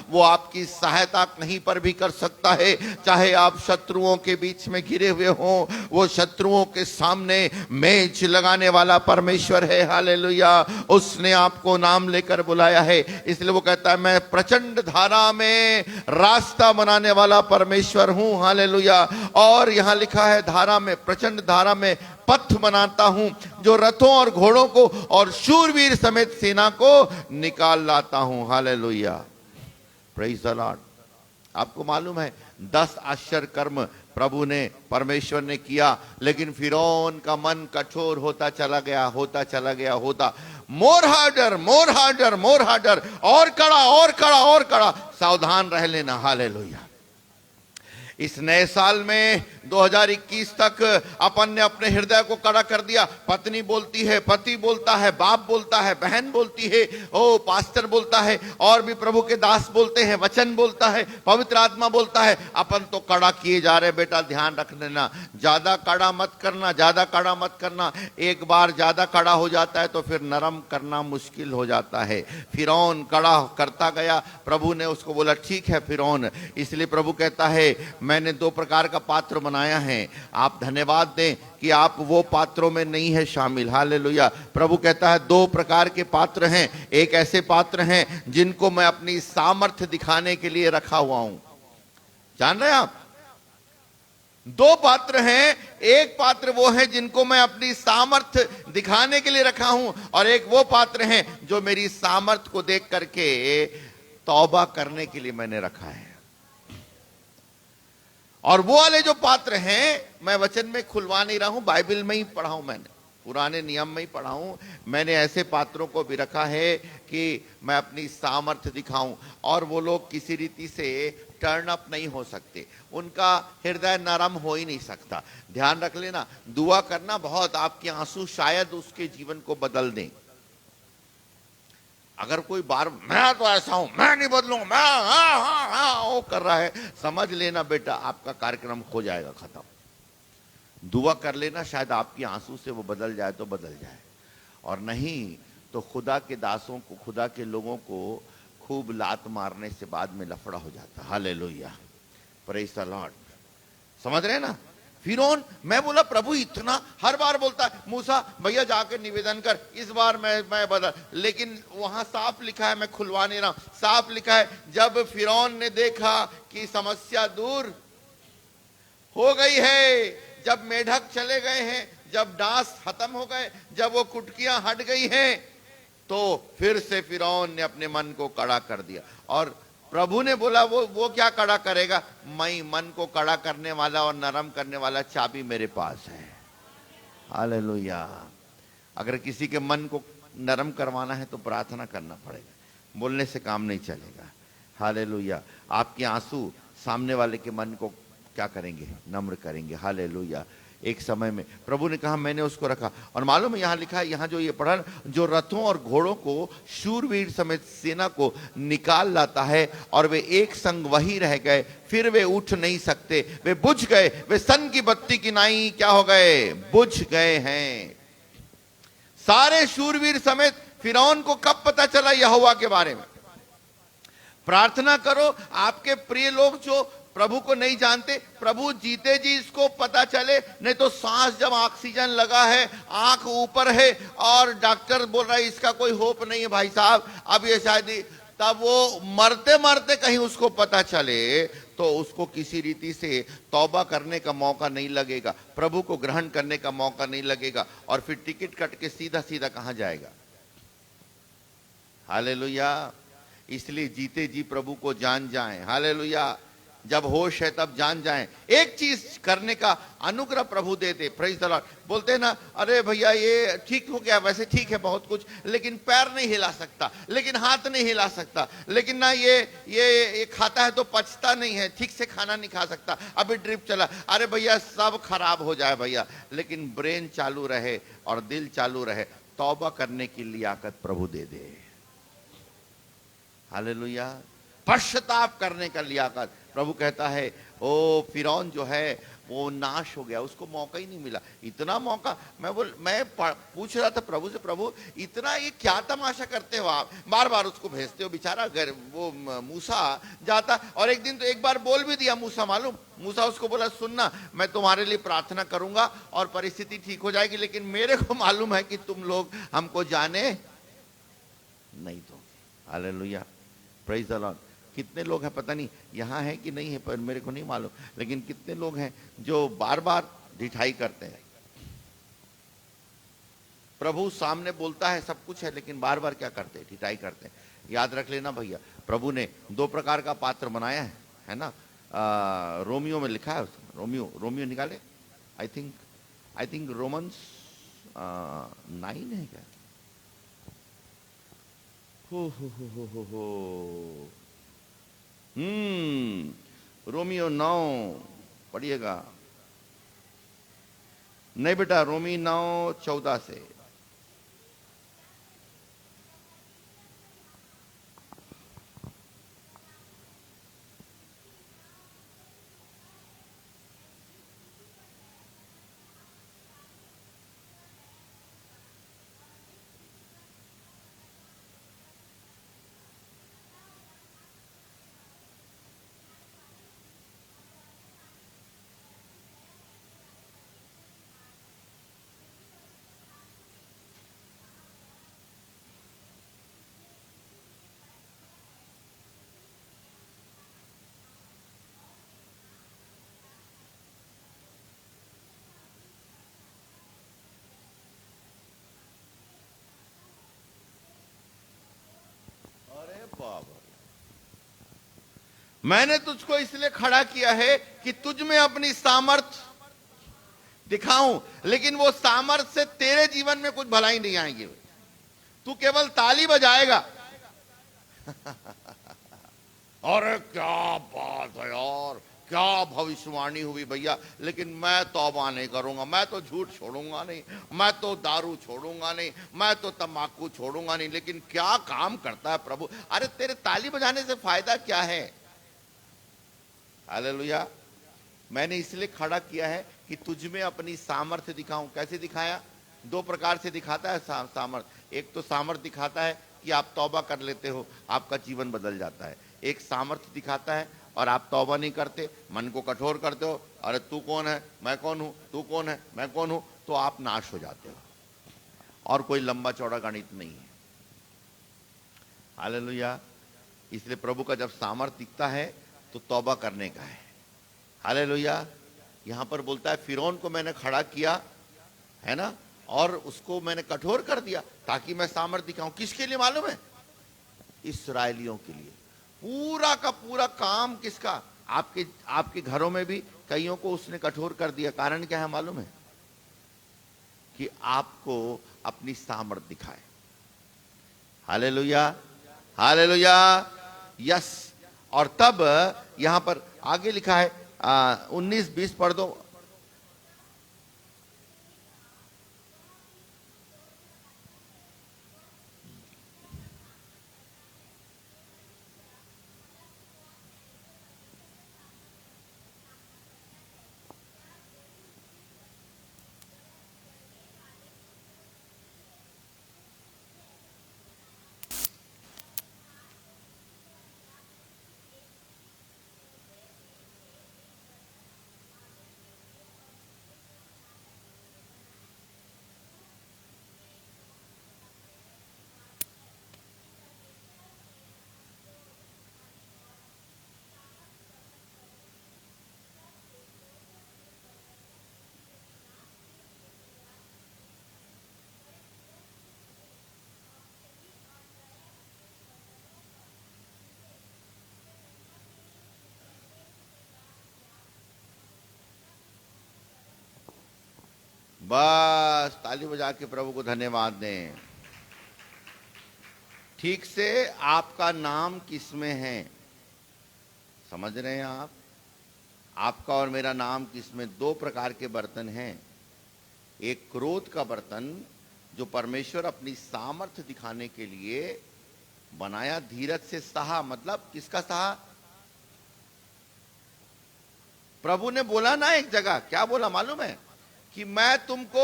[SPEAKER 1] वो आपकी सहायता कहीं पर भी कर सकता है, चाहे आप शत्रुओं के बीच में घिरे हुए हों। वो शत्रुओं के सामने मेज लगाने वाला परमेश्वर है। हालेलुया। उसने आपको नाम लेकर बुलाया है, इसलिए वो कहता है मैं प्रचंड धारा में रास्ता बनाने वाला परमेश्वर हूं। हालेलुया। और यहां लिखा है धारा में, प्रचंड धारा में पथ बनाता हूं, जो रथों और घोड़ों को और शूरवीर समेत सेना को निकाल लाता हूं। हालेलुया। Praise the Lord. आपको मालूम है 10 आश्चर्य कर्म प्रभु ने, परमेश्वर ने किया, लेकिन फिरौन का मन कठोर होता चला गया, होता चला गया, होता मोर हार्डर, मोर हार्डर, मोर हार्डर, और कड़ा, और कड़ा, और कड़ा। सावधान रह लेना। हालेलुया। इस नए साल में 2021 तक अपन ने अपने हृदय को कड़ा कर दिया। पत्नी बोलती है, पति बोलता है, बाप बोलता है, बहन बोलती है, ओ पास्टर बोलता है, और भी प्रभु के दास बोलते हैं, वचन बोलता है, पवित्र आत्मा बोलता है। अपन तो कड़ा किए जा रहे। बेटा ध्यान रख लेना, ज्यादा कड़ा मत करना, ज्यादा कड़ा मत करना। एक बार ज्यादा कड़ा हो जाता है तो फिर नरम करना मुश्किल हो जाता है। फिरौन कड़ा करता गया, प्रभु ने उसको बोला ठीक है फिरौन। इसलिए प्रभु कहता है मैंने 2 प्रकार का पात्र बनाया है, आप धन्यवाद दें कि आप वो पात्रों में नहीं है शामिल। हालेलुया। प्रभु कहता है 2 प्रकार के पात्र हैं। एक ऐसे पात्र हैं जिनको मैं अपनी सामर्थ्य दिखाने के लिए रखा हुआ हूं। जान रहे हैं आप, 2 पात्र हैं। एक पात्र वो है जिनको मैं अपनी सामर्थ्य दिखाने के लिए रखा हूं, और एक वो पात्र हैं जो मेरी सामर्थ्य को देख करके तौबा करने के लिए मैंने रखा है। और वो वाले जो पात्र हैं, मैं वचन में खुलवा नहीं रहा हूं, बाइबल में ही पढ़ा हूं, मैंने पुराने नियम में ही पढ़ा हूं। मैंने ऐसे पात्रों को भी रखा है कि मैं अपनी सामर्थ्य दिखाऊं, और वो लोग किसी रीति से टर्न अप नहीं हो सकते, उनका हृदय नरम हो ही नहीं सकता। ध्यान रख लेना, दुआ करना बहुत, आपके आंसू शायद उसके जीवन को बदल दें। अगर कोई बार मैं तो ऐसा हूं, मैं नहीं बदलूंगा, मैं हाँ वो कर रहा है, समझ लेना बेटा आपका कार्यक्रम हो जाएगा खत्म। दुआ कर लेना, शायद आपके आंसू से वो बदल जाए तो बदल जाए, और नहीं तो खुदा के दासों को, खुदा के लोगों को खूब लात मारने से बाद में लफड़ा हो जाता। Hallelujah, praise the Lord. समझ रहे हैं ना। फिरौन, मैं बोला प्रभु इतना हर बार बोलता है मूसा भैया जाकर निवेदन कर, इस बार मैं बदल, लेकिन वहां साफ लिखा है, मैं खुलवा नहीं रहा हूं, साफ लिखा है जब फिरौन ने देखा कि समस्या दूर हो गई है, जब मेढक चले गए हैं, जब डांस खत्म हो गए, जब वो कुटकियां हट गई हैं, तो फिर से फिरौन ने अपने मन को कड़ा कर दिया। और प्रभु ने बोला वो क्या कड़ा करेगा, मैं मन को कड़ा करने वाला और नरम करने वाला चाबी मेरे पास है। हालेलुया। अगर किसी के मन को नरम करवाना है तो प्रार्थना करना पड़ेगा, बोलने से काम नहीं चलेगा। हालेलुया। आपके आंसू सामने वाले के मन को क्या करेंगे, नम्र करेंगे। हालेलुया। एक समय में प्रभु ने कहा मैंने उसको रखा, और मालूम है यहां लिखा है, यहां जो ये पढ़ा, जो रथों और घोड़ों को, शूरवीर समेत सेना को निकाल लाता है, और वे एक संग वही रह गए, फिर वे उठ नहीं सकते, वे बुझ गए, वे सन की बत्ती की नाई क्या हो गए, बुझ गए हैं। सारे शूरवीर समेत फिरौन को कब पता चला यहोवा के बारे में? प्रार्थना करो, आपके प्रिय लोग जो प्रभु को नहीं जानते, प्रभु जीते जी इसको पता चले। नहीं तो सांस जब ऑक्सीजन लगा है, आंख ऊपर है, और डॉक्टर बोल रहा है इसका कोई होप नहीं है भाई साहब, अब ये शायद, तब वो मरते मरते कहीं उसको पता चले तो उसको किसी रीति से तौबा करने का मौका नहीं लगेगा, प्रभु को ग्रहण करने का मौका नहीं लगेगा, और फिर टिकट कट के सीधा सीधा कहां जाएगा। हालेलुया। इसलिए जीते जी प्रभु को जान जाएं। हालेलुया। जब होश है तब जान जाएं। एक चीज करने का अनुग्रह प्रभु देते। Praise the Lord. बोलते हैं ना, अरे भैया ये ठीक हो गया, वैसे ठीक है बहुत कुछ, लेकिन पैर नहीं हिला सकता, लेकिन हाथ नहीं हिला सकता, लेकिन ना ये खाता है तो पचता नहीं है, ठीक से खाना नहीं खा सकता, अभी ड्रिप चला। अरे भैया सब खराब हो जाए भैया, लेकिन ब्रेन चालू रहे और दिल चालू रहे, तौबा करने की लियाकत प्रभु दे दे। हालेलुया। पश्चाताप करने का लियाकत। प्रभु कहता है ओ फिरौन जो है वो नाश हो गया, उसको मौका ही नहीं मिला। इतना मौका, मैं पूछ रहा था प्रभु से, प्रभु इतना ये क्या तमाशा करते हो आप, बार बार उसको भेजते हो, बेचारा वो मूसा जाता। और एक दिन तो एक बार बोल भी दिया मूसा, मालूम, मूसा उसको बोला सुनना मैं तुम्हारे लिए प्रार्थना करूंगा और परिस्थिति ठीक हो जाएगी, लेकिन मेरे को मालूम है कि तुम लोग हमको जाने नहीं दोगे। हालेलुया। Praise the Lord. कितने लोग हैं पता नहीं यहाँ है कि नहीं है, पर मेरे को नहीं मालूम, लेकिन कितने लोग हैं जो बार बार ढिठाई करते हैं। प्रभु सामने बोलता है सब कुछ है, लेकिन बार बार क्या करते हैं, ढिठाई करते हैं। याद रख लेना भैया, प्रभु ने 2 प्रकार का पात्र बनाया है ना। रोमियो में लिखा है, रोमियो निकाले, आई थिंक रोमन्स 9 है क्या। हो रोमियो 9 पढ़िएगा। नहीं बेटा, रोमी 9:14 से। अरे बाबा, मैंने तुझको इसलिए खड़ा किया है कि तुझ में अपनी सामर्थ दिखाऊं, लेकिन वो सामर्थ से तेरे जीवन में कुछ भलाई नहीं आएगी। तू केवल ताली बजाएगा। अरे क्या बात है यार, क्या भविष्यवाणी हुई भैया, लेकिन मैं तौबा नहीं करूंगा, मैं तो झूठ छोड़ूंगा नहीं, मैं तो दारू छोड़ूंगा नहीं, मैं तो तंबाकू छोड़ूंगा नहीं। लेकिन क्या काम करता है प्रभु। अरे तेरे ताली बजाने से फायदा क्या है। हालेलुया। मैंने इसलिए खड़ा किया है कि तुझ में अपनी सामर्थ्य दिखाऊं। कैसे दिखाया? दो प्रकार से दिखाता है सामर्थ्य। एक तो सामर्थ्य दिखाता है कि आप तौबा कर लेते हो, आपका जीवन बदल जाता है। एक सामर्थ्य दिखाता है और आप तौबा नहीं करते, मन को कठोर करते हो, अरे तू कौन है, मैं कौन हूं, तू कौन है, मैं कौन हूं, तो आप नाश हो जाते हो। और कोई लंबा चौड़ा गणित नहीं है। हालेलुया। इसलिए प्रभु का जब सामर्थ्य दिखता है तो तौबा करने का है। हालेलुया। यहां पर बोलता है फिरौन को मैंने खड़ा किया है ना, और उसको मैंने कठोर कर दिया ताकि मैं सामर्थ्य दिखाऊं। किसके लिए मालूम है? इस्राएलियों के लिए। पूरा का पूरा काम किसका? आपके घरों में भी कईयों को उसने कठोर कर दिया। कारण क्या है मालूम है? कि आपको अपनी सामर्थ्य दिखाए। Hallelujah, hallelujah, yes. और तब यहां पर आगे लिखा है 19-20 पढ़ दो। बस ताली बजा के प्रभु को धन्यवाद दें। ठीक से आपका नाम किसमें है? समझ रहे हैं आप? आपका और मेरा नाम किसमें? दो प्रकार के बर्तन हैं। एक क्रोध का बर्तन जो परमेश्वर अपनी सामर्थ्य दिखाने के लिए बनाया, धीरज से सहा। मतलब किसका सहा? प्रभु ने बोला ना एक जगह, क्या बोला मालूम है? कि मैं तुमको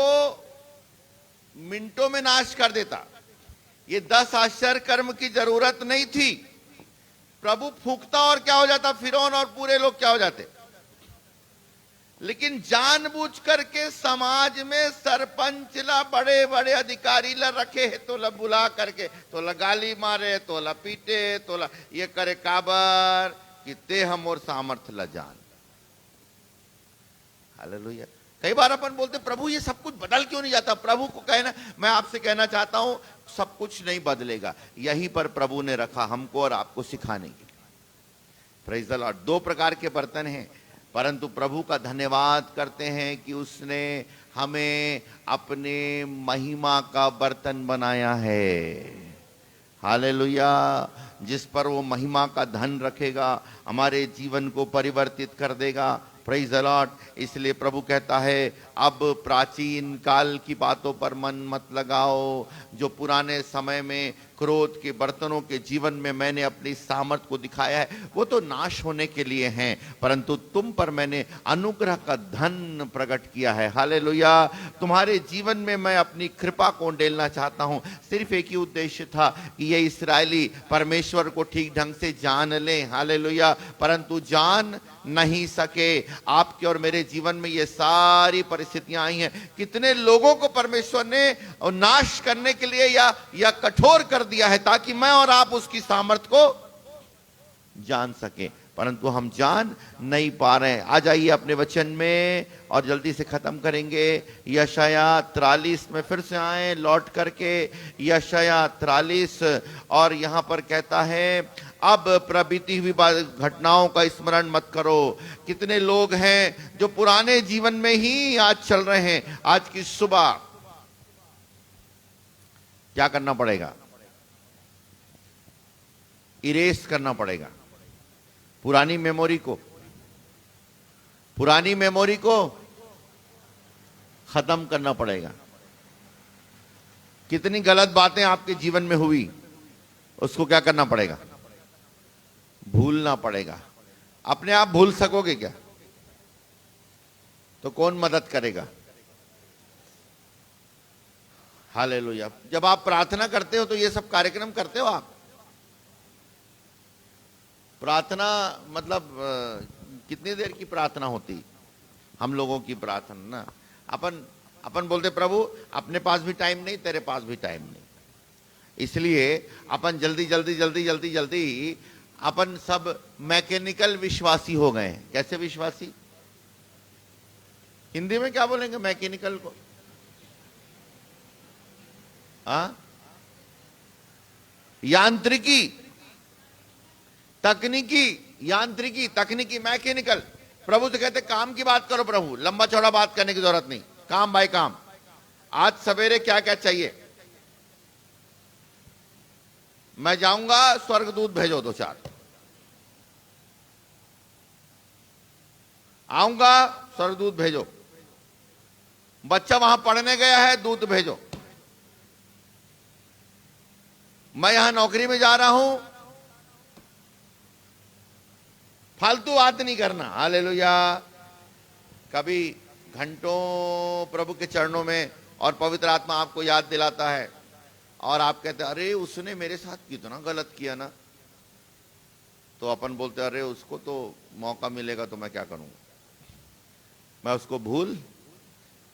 [SPEAKER 1] मिनटों में नाश कर देता। ये 10 आश्चर्य कर्म की जरूरत नहीं थी। प्रभु फूंकता और क्या हो जाता? फिरौन और पूरे लोग क्या हो जाते? लेकिन जानबूझ करके समाज में सरपंच ला, बड़े बड़े अधिकारी ला रखे है, तो ला बुला करके, तो ला गाली मारे, तो ला पीटे, तो ला ये करे काबर कि ते हम और सामर्थ्य ला जान। हालेलुया। कई बार अपन बोलते प्रभु ये सब कुछ बदल क्यों नहीं जाता? प्रभु को कहना, मैं आपसे कहना चाहता हूं सब कुछ नहीं बदलेगा। यहीं पर प्रभु ने रखा हमको और आपको सिखाने के लिए। Praise the Lord. दो प्रकार के बर्तन हैं, परंतु प्रभु का धन्यवाद करते हैं कि उसने हमें अपने महिमा का बर्तन बनाया है। हालेलुया। जिस पर वो महिमा का धन रखेगा, हमारे जीवन को परिवर्तित कर देगा। Praise the Lord. इसलिए प्रभु कहता है, अब प्राचीन काल की बातों पर मन मत लगाओ। जो पुराने समय में क्रोध के बर्तनों के जीवन में मैंने अपनी सामर्थ को दिखाया है, वो तो नाश होने के लिए हैं, परंतु तुम पर मैंने अनुग्रह का धन प्रकट किया है। हालेलुया। तुम्हारे जीवन में मैं अपनी कृपा को डेलना चाहता हूं। सिर्फ एक ही उद्देश्य था कि ये इस्राएली परमेश्वर को ठीक ढंग से जान लें। हालेलुया। परंतु जान नहीं सके। आपके और मेरे जीवन में ये सारी परिस्थितियां आई हैं। कितने लोगों को परमेश्वर ने नाश करने के लिए या कठोर कर दिया है, ताकि मैं और आप उसकी सामर्थ को जान सके, परंतु हम जान नहीं पा रहे हैं। आ जाइए अपने वचन में और जल्दी से खत्म करेंगे। यशाया 43 में फिर से आए लौट करके। यशाया 43 और यहां पर कहता है, अब प्रबीती हुई घटनाओं का स्मरण मत करो। कितने लोग हैं जो पुराने जीवन में ही आज चल रहे हैं। आज की सुबह क्या करना पड़ेगा? इरेज करना पड़ेगा पुरानी मेमोरी को खत्म करना पड़ेगा। कितनी गलत बातें आपके जीवन में हुई, उसको क्या करना पड़ेगा? भूलना पड़ेगा। अपने आप भूल सकोगे क्या? तो कौन मदद करेगा? हालेलुया। जब आप प्रार्थना करते हो तो ये सब कार्यक्रम करते हो आप? प्रार्थना मतलब कितनी देर की प्रार्थना होती हम लोगों की प्रार्थना ना? अपन बोलते, प्रभु अपने पास भी टाइम नहीं, तेरे पास भी टाइम नहीं, इसलिए अपन जल्दी अपन सब मैकेनिकल विश्वासी हो गए हैं। कैसे विश्वासी? हिंदी में क्या बोलेंगे मैकेनिकल को? तकनीकी मैकेनिकल। प्रभु से कहते काम की बात करो प्रभु, लंबा चौड़ा बात करने की जरूरत नहीं, काम बाय काम। आज सवेरे क्या क्या चाहिए? मैं जाऊंगा, स्वर्गदूत भेजो 2-4। आऊंगा, स्वर्गदूत भेजो। बच्चा वहां पढ़ने गया है, दूत भेजो। मैं यहां नौकरी में जा रहा हूं, फालतू बात नहीं करना। हालेलुया। कभी घंटों प्रभु के चरणों में और पवित्र आत्मा आपको याद दिलाता है और आप कहते अरे उसने मेरे साथ कितना गलत किया ना, तो अपन बोलते अरे उसको तो मौका मिलेगा तो मैं क्या करूंगा, मैं उसको भूल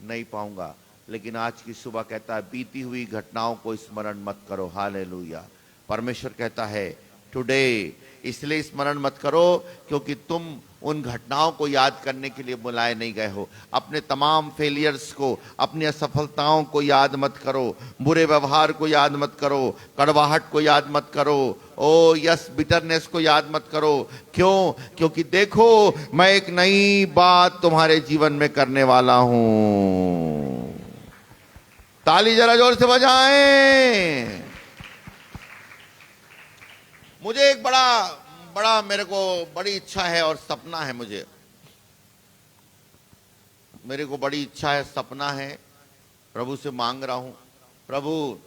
[SPEAKER 1] नहीं पाऊंगा। लेकिन आज की सुबह कहता है बीती हुई घटनाओं को स्मरण मत करो। हालेलुया। परमेश्वर कहता है टुडे, इसलिए स्मरण मत करो क्योंकि तुम उन घटनाओं को याद करने के लिए बुलाए नहीं गए हो। अपने तमाम फेलियर्स को, अपनी असफलताओं को याद मत करो, बुरे व्यवहार को याद मत करो, कड़वाहट को याद मत करो, ओ यस बिटरनेस को याद मत करो। क्यों? क्योंकि देखो मैं एक नई बात तुम्हारे जीवन में करने वाला हूं। ताली जरा जोर से बजाएं। मुझे एक बड़ा मेरे को बड़ी इच्छा है और सपना है। मेरे को बड़ी इच्छा है, सपना है। प्रभु से मांग रहा हूं, प्रभु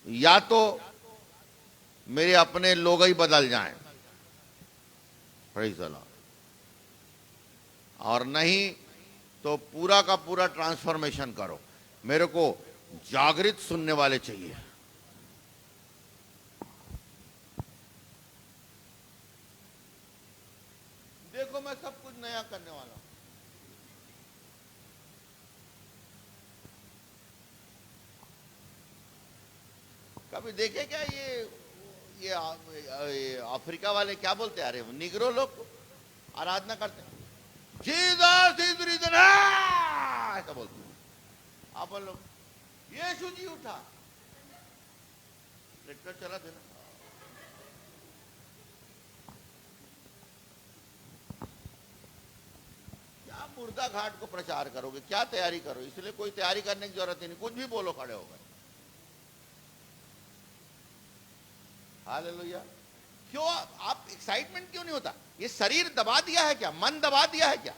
[SPEAKER 1] या तो मेरे अपने लोग ही बदल जाएं, प्रेज़ द लॉर्ड, और नहीं तो पूरा का पूरा ट्रांसफॉर्मेशन करो। मेरे को जागृत सुनने वाले चाहिए। देखो मैं सब कुछ नया करने वाला हूं। कभी देखे क्या ये अफ्रीका वाले क्या बोलते हैं? अरे निगरो लोग आराधना करते हैं, जीसस इज रिजन, ऐसा बोलते हैं। आप लोग यीशु जी उठा, ट्रैक्टर चला देना। मुर्दा घाट को प्रचार करोगे, क्या तैयारी करो? इसलिए कोई तैयारी करने की जरूरत ही नहीं, कुछ भी बोलो, खड़े हो गए। हालेलुया। क्यों आप एक्साइटमेंट क्यों नहीं होता? ये शरीर दबा दिया है क्या? मन दबा दिया है क्या?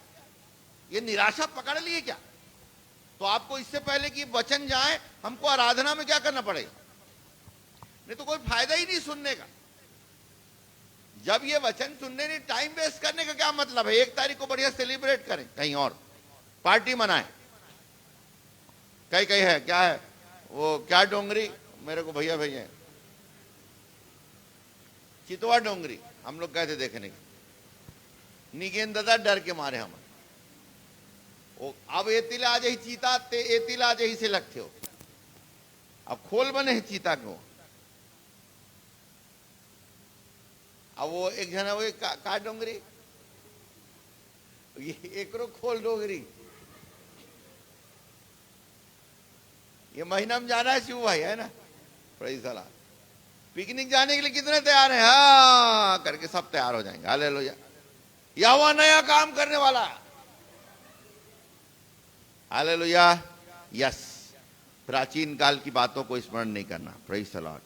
[SPEAKER 1] ये निराशा पकड़ ली है क्या? तो आपको इससे पहले कि वचन जाए, हमको आराधना में क्या करना पड़ेगा? नहीं तो कोई फायदा ही नहीं सुनने का। जब ये वचन सुनने नहीं, टाइम वेस्ट करने का क्या मतलब है? 1 तारीख को बढ़िया सेलिब्रेट करें, कहीं और पार्टी मनाएं। कहीं कहीं है क्या है वो, क्या डोंगरी, मेरे को भैया भैया चितवा डोंगरी हम लोग गए थे देखने के, निगेन दादा डर के मारे हम। अब एतिला आज ही चीता ते एतिला आज ही से लगते हो, अब खोल बने हैं चीता को। अब वो एक जना वो का डोंगरी, ये एक खोल डोंगरी। ये महीना में जाना है शिव भाई, है ना? Praise the Lord. पिकनिक जाने के लिए कितने तैयार हैं? हाँ करके सब तैयार हो जाएंगे। हालेलुया। यहोवा नया काम करने वाला। हालेलुया। यस, प्राचीन काल की बातों को स्मरण नहीं करना। Praise the Lord.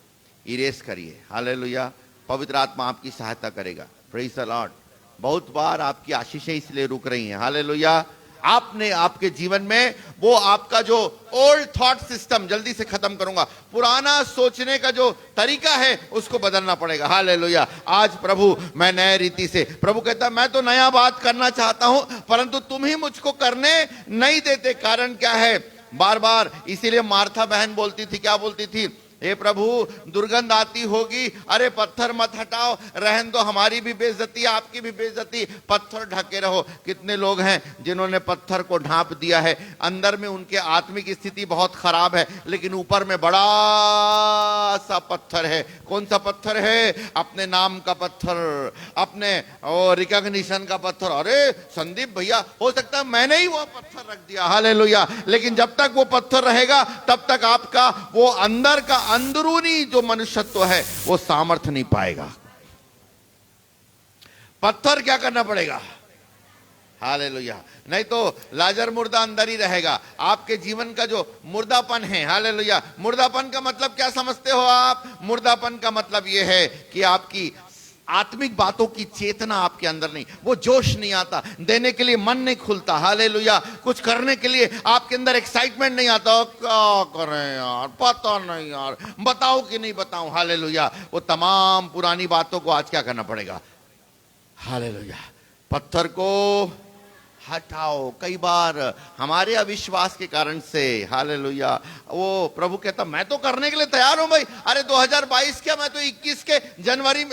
[SPEAKER 1] इरेज करिए। हालेलुया। पवित्र आत्मा आपकी सहायता करेगा। Praise the Lord. बहुत बार आपकी आशीषें इसलिए रुक रही हैं। हालेलुया। आपने आपके जीवन में वो आपका जो ओल्ड थॉट सिस्टम, जल्दी से खत्म करूंगा, पुराना सोचने का जो तरीका है उसको बदलना पड़ेगा। हालेलुया। आज प्रभु मैं नए रीति से, प्रभु कहता मैं तो नया बात करना चाहता हूं परंतु तुम ही मुझको करने नहीं देते। कारण क्या है? बार बार। इसीलिए मार्था बहन बोलती थी, क्या बोलती थी? हे प्रभु दुर्गंध आती होगी, अरे पत्थर मत हटाओ, रहन दो, हमारी भी बेइज्जती आपकी भी बेइज्जती, पत्थर ढके रहो। कितने लोग हैं जिन्होंने पत्थर को ढांप दिया है, अंदर में उनके आत्मिक स्थिति बहुत खराब है लेकिन ऊपर में बड़ा सा पत्थर है। कौन सा पत्थर है? अपने नाम का पत्थर, अपने रिकॉग्निशन का पत्थर। अरे संदीप भैया, हो सकता है मैंने ही वो पत्थर रख दिया। हालेलुया। लेकिन जब तक वो पत्थर रहेगा तब तक आपका वो अंदर का अंदरूनी जो मनुष्यत्व है वो सामर्थ्य नहीं पाएगा। पत्थर क्या करना पड़ेगा? हालेलुया। नहीं तो लाजर मुर्दा अंदर ही रहेगा। आपके जीवन का जो मुर्दापन है, हालेलुया। मुर्दापन का मतलब क्या समझते हो आप? मुर्दापन का मतलब यह है कि आपकी आत्मिक बातों की चेतना आपके अंदर नहीं, वो जोश नहीं आता, देने के लिए मन नहीं खुलता। हालेलुया। कुछ करने के लिए आपके अंदर एक्साइटमेंट नहीं आता। क्या करें यार, पता नहीं यार, बताओ कि नहीं बताऊं। हालेलुया। वो तमाम पुरानी बातों को आज क्या करना पड़ेगा? हालेलुया। पत्थर को हटाओ। कई बार हमारे अविश्वास के कारण से, हालेलुया, वो प्रभु कहता मैं तो करने के लिए तैयार हूं भाई। अरे 2022 क्या, मैं तो 21 के जनवरी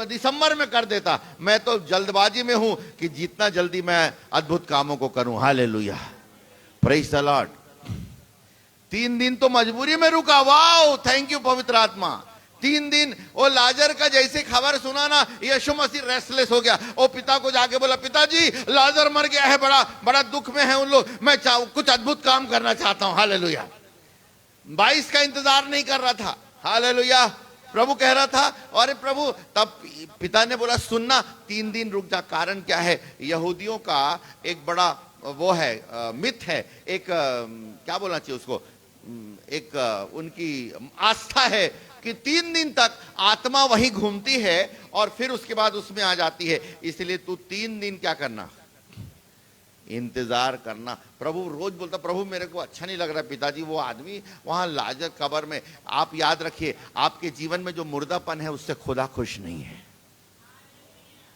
[SPEAKER 1] दिसंबर में कर देता। मैं तो जल्दबाजी में हूं कि जितना जल्दी मैं अद्भुत कामों को करूं। हालेलुया। Praise the Lord. 3 दिन तो मजबूरी में रुका। वाओ, थैंक यू पवित्र आत्मा। 3 दिन वो लाजर का जैसे खबर सुना ना, यीशु मसीह रेस्टलेस हो गया। वो पिता को जाके बोला, पिताजी लाजर मर गया है, बड़ा बड़ा दुख में है उन लोग, मैं कुछ अद्भुत काम करना चाहता हूं। हालेलुया। 22 का इंतजार नहीं कर रहा था। हालेलुया। प्रभु कह रहा था, अरे प्रभु, तब पिता ने बोला सुनना 3 दिन रुक जा। कारण क्या है? यहूदियों का एक बड़ा वो है, मिथ है, एक क्या बोलना चाहिए उसको, एक उनकी आस्था है कि 3 दिन तक आत्मा वहीं घूमती है और फिर उसके बाद उसमें आ जाती है। इसलिए तू 3 दिन क्या करना? इंतजार करना। प्रभु रोज बोलता, प्रभु मेरे को अच्छा नहीं लग रहा पिताजी, वो आदमी वहां लाजर कब्र में। आप याद रखिए, आपके जीवन में जो मुर्दापन है उससे खुदा खुश नहीं है।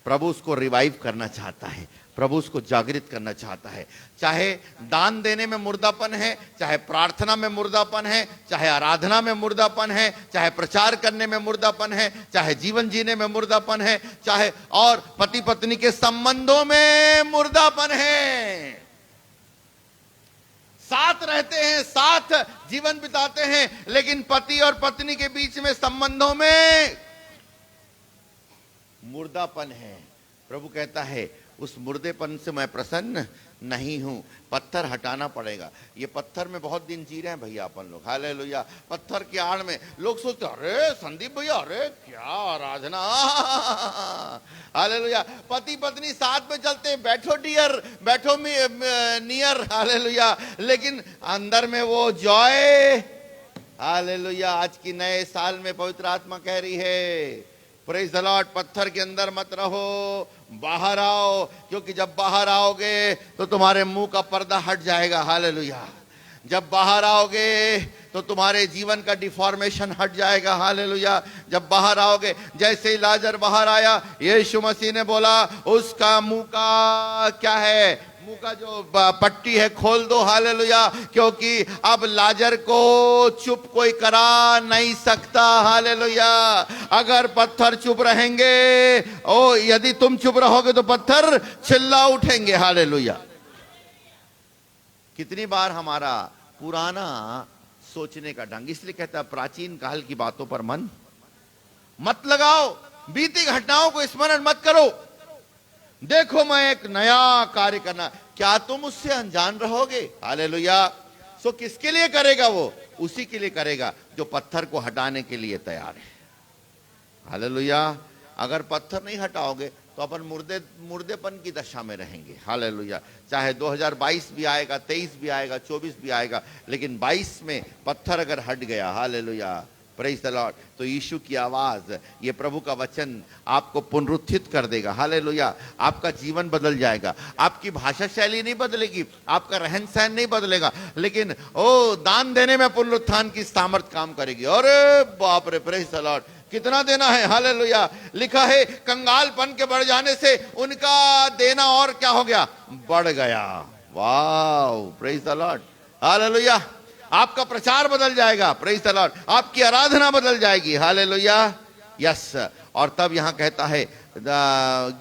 [SPEAKER 1] प्रभु उसको रिवाइव करना चाहता है, प्रभु उसको जागृत करना चाहता है। चाहे दान देने में मुर्दापन है, चाहे प्रार्थना में मुर्दापन है, चाहे आराधना में मुर्दापन है, चाहे प्रचार करने में मुर्दापन है, चाहे जीवन जीने में मुर्दापन है, चाहे और पति पत्नी के संबंधों में मुर्दापन है। साथ रहते हैं, साथ जीवन बिताते हैं, लेकिन पति और पत्नी के बीच में संबंधों में मुर्दापन है। प्रभु कहता है उस मुर्देपन से मैं प्रसन्न नहीं हूं। पत्थर हटाना पड़ेगा। ये पत्थर में बहुत दिन जी रहे हैं भैया अपन लोग। हालेलुया। पत्थर की आड़ में लोग सोचते, अरे संदीप भैया, अरे क्या आराधना। हालेलुया। पति पत्नी साथ में चलते हैं, बैठो डियर, बैठो नियर। हालेलुया। लेकिन अंदर में वो जॉय। हालेलुया। आज की नए साल में पवित्र आत्मा कह रही है प्रेज द लॉर्ड। पत्थर के अंदर मत रहो, बाहर आओ, क्योंकि जब बाहर आओगे तो तुम्हारे मुंह का पर्दा हट जाएगा। हालेलुया। जब बाहर आओगे तो तुम्हारे जीवन का डिफॉर्मेशन हट जाएगा। हालेलुया। जब बाहर आओगे, जैसे ही लाजर बाहर आया, यीशु मसीह ने बोला उसका मुंह का क्या है, मुंह का जो पट्टी है खोल दो। हालेलुया। क्योंकि अब लाजर को चुप कोई करा नहीं सकता। हालेलुया। अगर पत्थर चुप रहेंगे, ओ यदि तुम चुप रहोगे तो पत्थर चिल्ला उठेंगे। हालेलुया। कितनी बार हमारा पुराना सोचने का ढंग, इसलिए कहता है प्राचीन काल की बातों पर मन मत लगाओ, बीती घटनाओं को स्मरण मत करो। देखो मैं एक नया कार्य करना, क्या तुम उससे अनजान रहोगे? हालेलुया। सो किसके लिए करेगा वो? उसी के लिए करेगा जो पत्थर को हटाने के लिए तैयार है। हालेलुया। अगर पत्थर नहीं हटाओगे तो अपन मुर्देपन की दशा में रहेंगे। हालेलुया। चाहे 2022 भी आएगा, 23 भी आएगा, 24 भी आएगा, लेकिन 22 में पत्थर अगर हट गया, हालेलुया, प्रेज द लॉर्ड, तो यीशु की आवाज, ये प्रभु का वचन आपको पुनरुत्थित कर देगा। हालेलुया। आपका जीवन बदल जाएगा। आपकी भाषा शैली नहीं बदलेगी, आपका रहन सहन नहीं बदलेगा, लेकिन ओ दान देने में पुनरुत्थान की सामर्थ काम करेगी। अरे बाप रे, प्रेज द लॉर्ड। कितना देना है? हालेलुया। लिखा है कंगालपन के बढ़ जाने से उनका देना और क्या हो गया? बढ़ गया। Wow, praise the Lord. Hallelujah. आपका प्रचार बदल जाएगा। Praise the Lord. आपकी आराधना बदल जाएगी। हालेलुया। यस। और तब यहां कहता है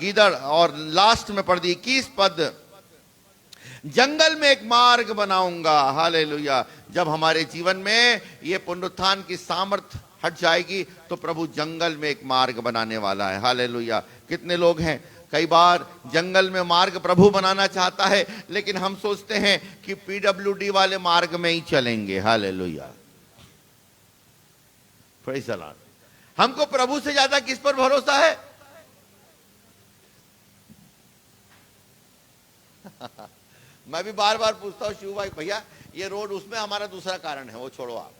[SPEAKER 1] गीदड़, और लास्ट में पढ़ दी 21 पद, जंगल में एक मार्ग बनाऊंगा। हालेलुया। जब हमारे जीवन में ये पुनरुत्थान की सामर्थ हट जाएगी तो प्रभु जंगल में एक मार्ग बनाने वाला है। हालेलुया। कितने लोग हैं, कई बार जंगल में मार्ग प्रभु बनाना चाहता है, लेकिन हम सोचते हैं कि पीडब्ल्यूडी वाले मार्ग में ही चलेंगे। हालेलुया। Praise the Lord. हमको प्रभु से ज्यादा किस पर भरोसा है? मैं भी बार बार पूछता हूं शिव भाई, भैया ये रोड, उसमें हमारा दूसरा कारण है, वो छोड़ो आप,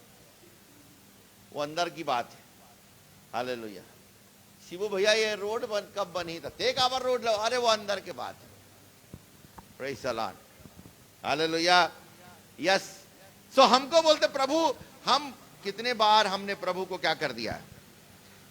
[SPEAKER 1] वो अंदर की बात है। हालेलुया। शिवू भैया ये रोड कब बनी था? टेक आवर रोड, अरे वो अंदर के बात है। Praise the Lord. Hallelujah. Yes. So हमको बोलते प्रभु, हम कितने बार हमने प्रभु को क्या कर दिया है?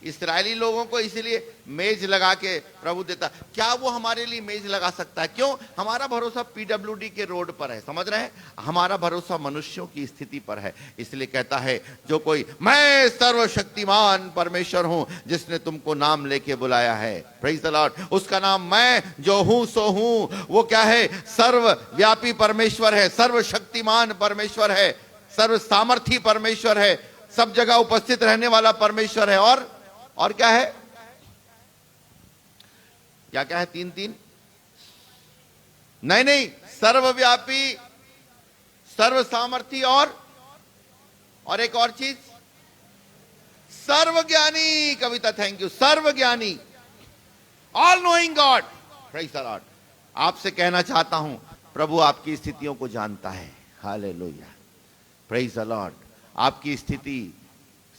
[SPEAKER 1] इस्राएली लोगों को इसीलिए मेज लगा के प्रभु देता। क्या वो हमारे लिए मेज लगा सकता है? क्यों? हमारा भरोसा पीडब्ल्यूडी के रोड पर है। समझ रहे हैं? हमारा भरोसा मनुष्यों की स्थिति पर है। इसलिए कहता है जो कोई, मैं सर्वशक्तिमान परमेश्वर हूं जिसने तुमको नाम लेके बुलाया है। Praise the Lord. उसका नाम मैं जो हूं सो हूं। वो क्या है? सर्वव्यापी परमेश्वर है, सर्वशक्तिमान परमेश्वर है, सर्व सामर्थी परमेश्वर है, सब जगह उपस्थित रहने वाला परमेश्वर है। और क्या है? क्या क्या है? तीन नहीं, सर्वव्यापी, सर्व सामर्थी, और एक और चीज, सर्वज्ञानी। Kavita, thank you. सर्वज्ञानी, all knowing God. Praise the Lord. आपसे कहना चाहता हूं, प्रभु आपकी स्थितियों को जानता है। हालेलुया। Praise the Lord. आपकी स्थिति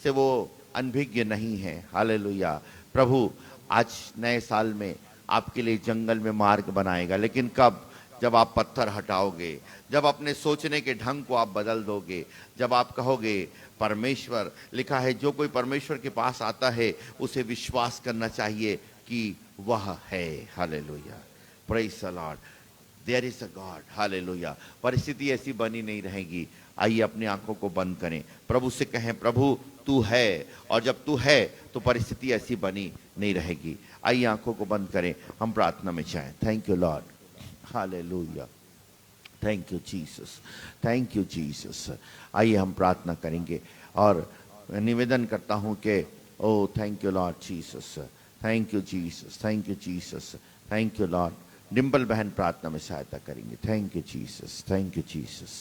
[SPEAKER 1] से वो अनभिज्ञ नहीं है। हालेलुया। प्रभु आज नए साल में आपके लिए जंगल में मार्ग बनाएगा, लेकिन कब? जब आप पत्थर हटाओगे, जब अपने सोचने के ढंग को आप बदल दोगे, जब आप कहोगे परमेश्वर, लिखा है जो कोई परमेश्वर के पास आता है उसे विश्वास करना चाहिए कि वह है। Hallelujah. Praise the Lord. There is a god. Hallelujah. परिस्थिति ऐसी बनी नहीं रहेगी। आइए अपनी आंखों को बंद करें, प्रभु से कहें प्रभु तू है, और जब तू है तो परिस्थिति ऐसी बनी नहीं रहेगी। आइए आंखों को बंद करें, हम प्रार्थना में जाएं। Thank you Lord. Hallelujah. Thank you Jesus. Thank you Jesus. आइए हम प्रार्थना करेंगे, और निवेदन करता हूं कि oh thank you Lord Jesus, thank you Jesus, thank you Jesus, thank you Lord. Dimple बहन प्रार्थना में सहायता करेंगे। Thank you Jesus, thank you Jesus.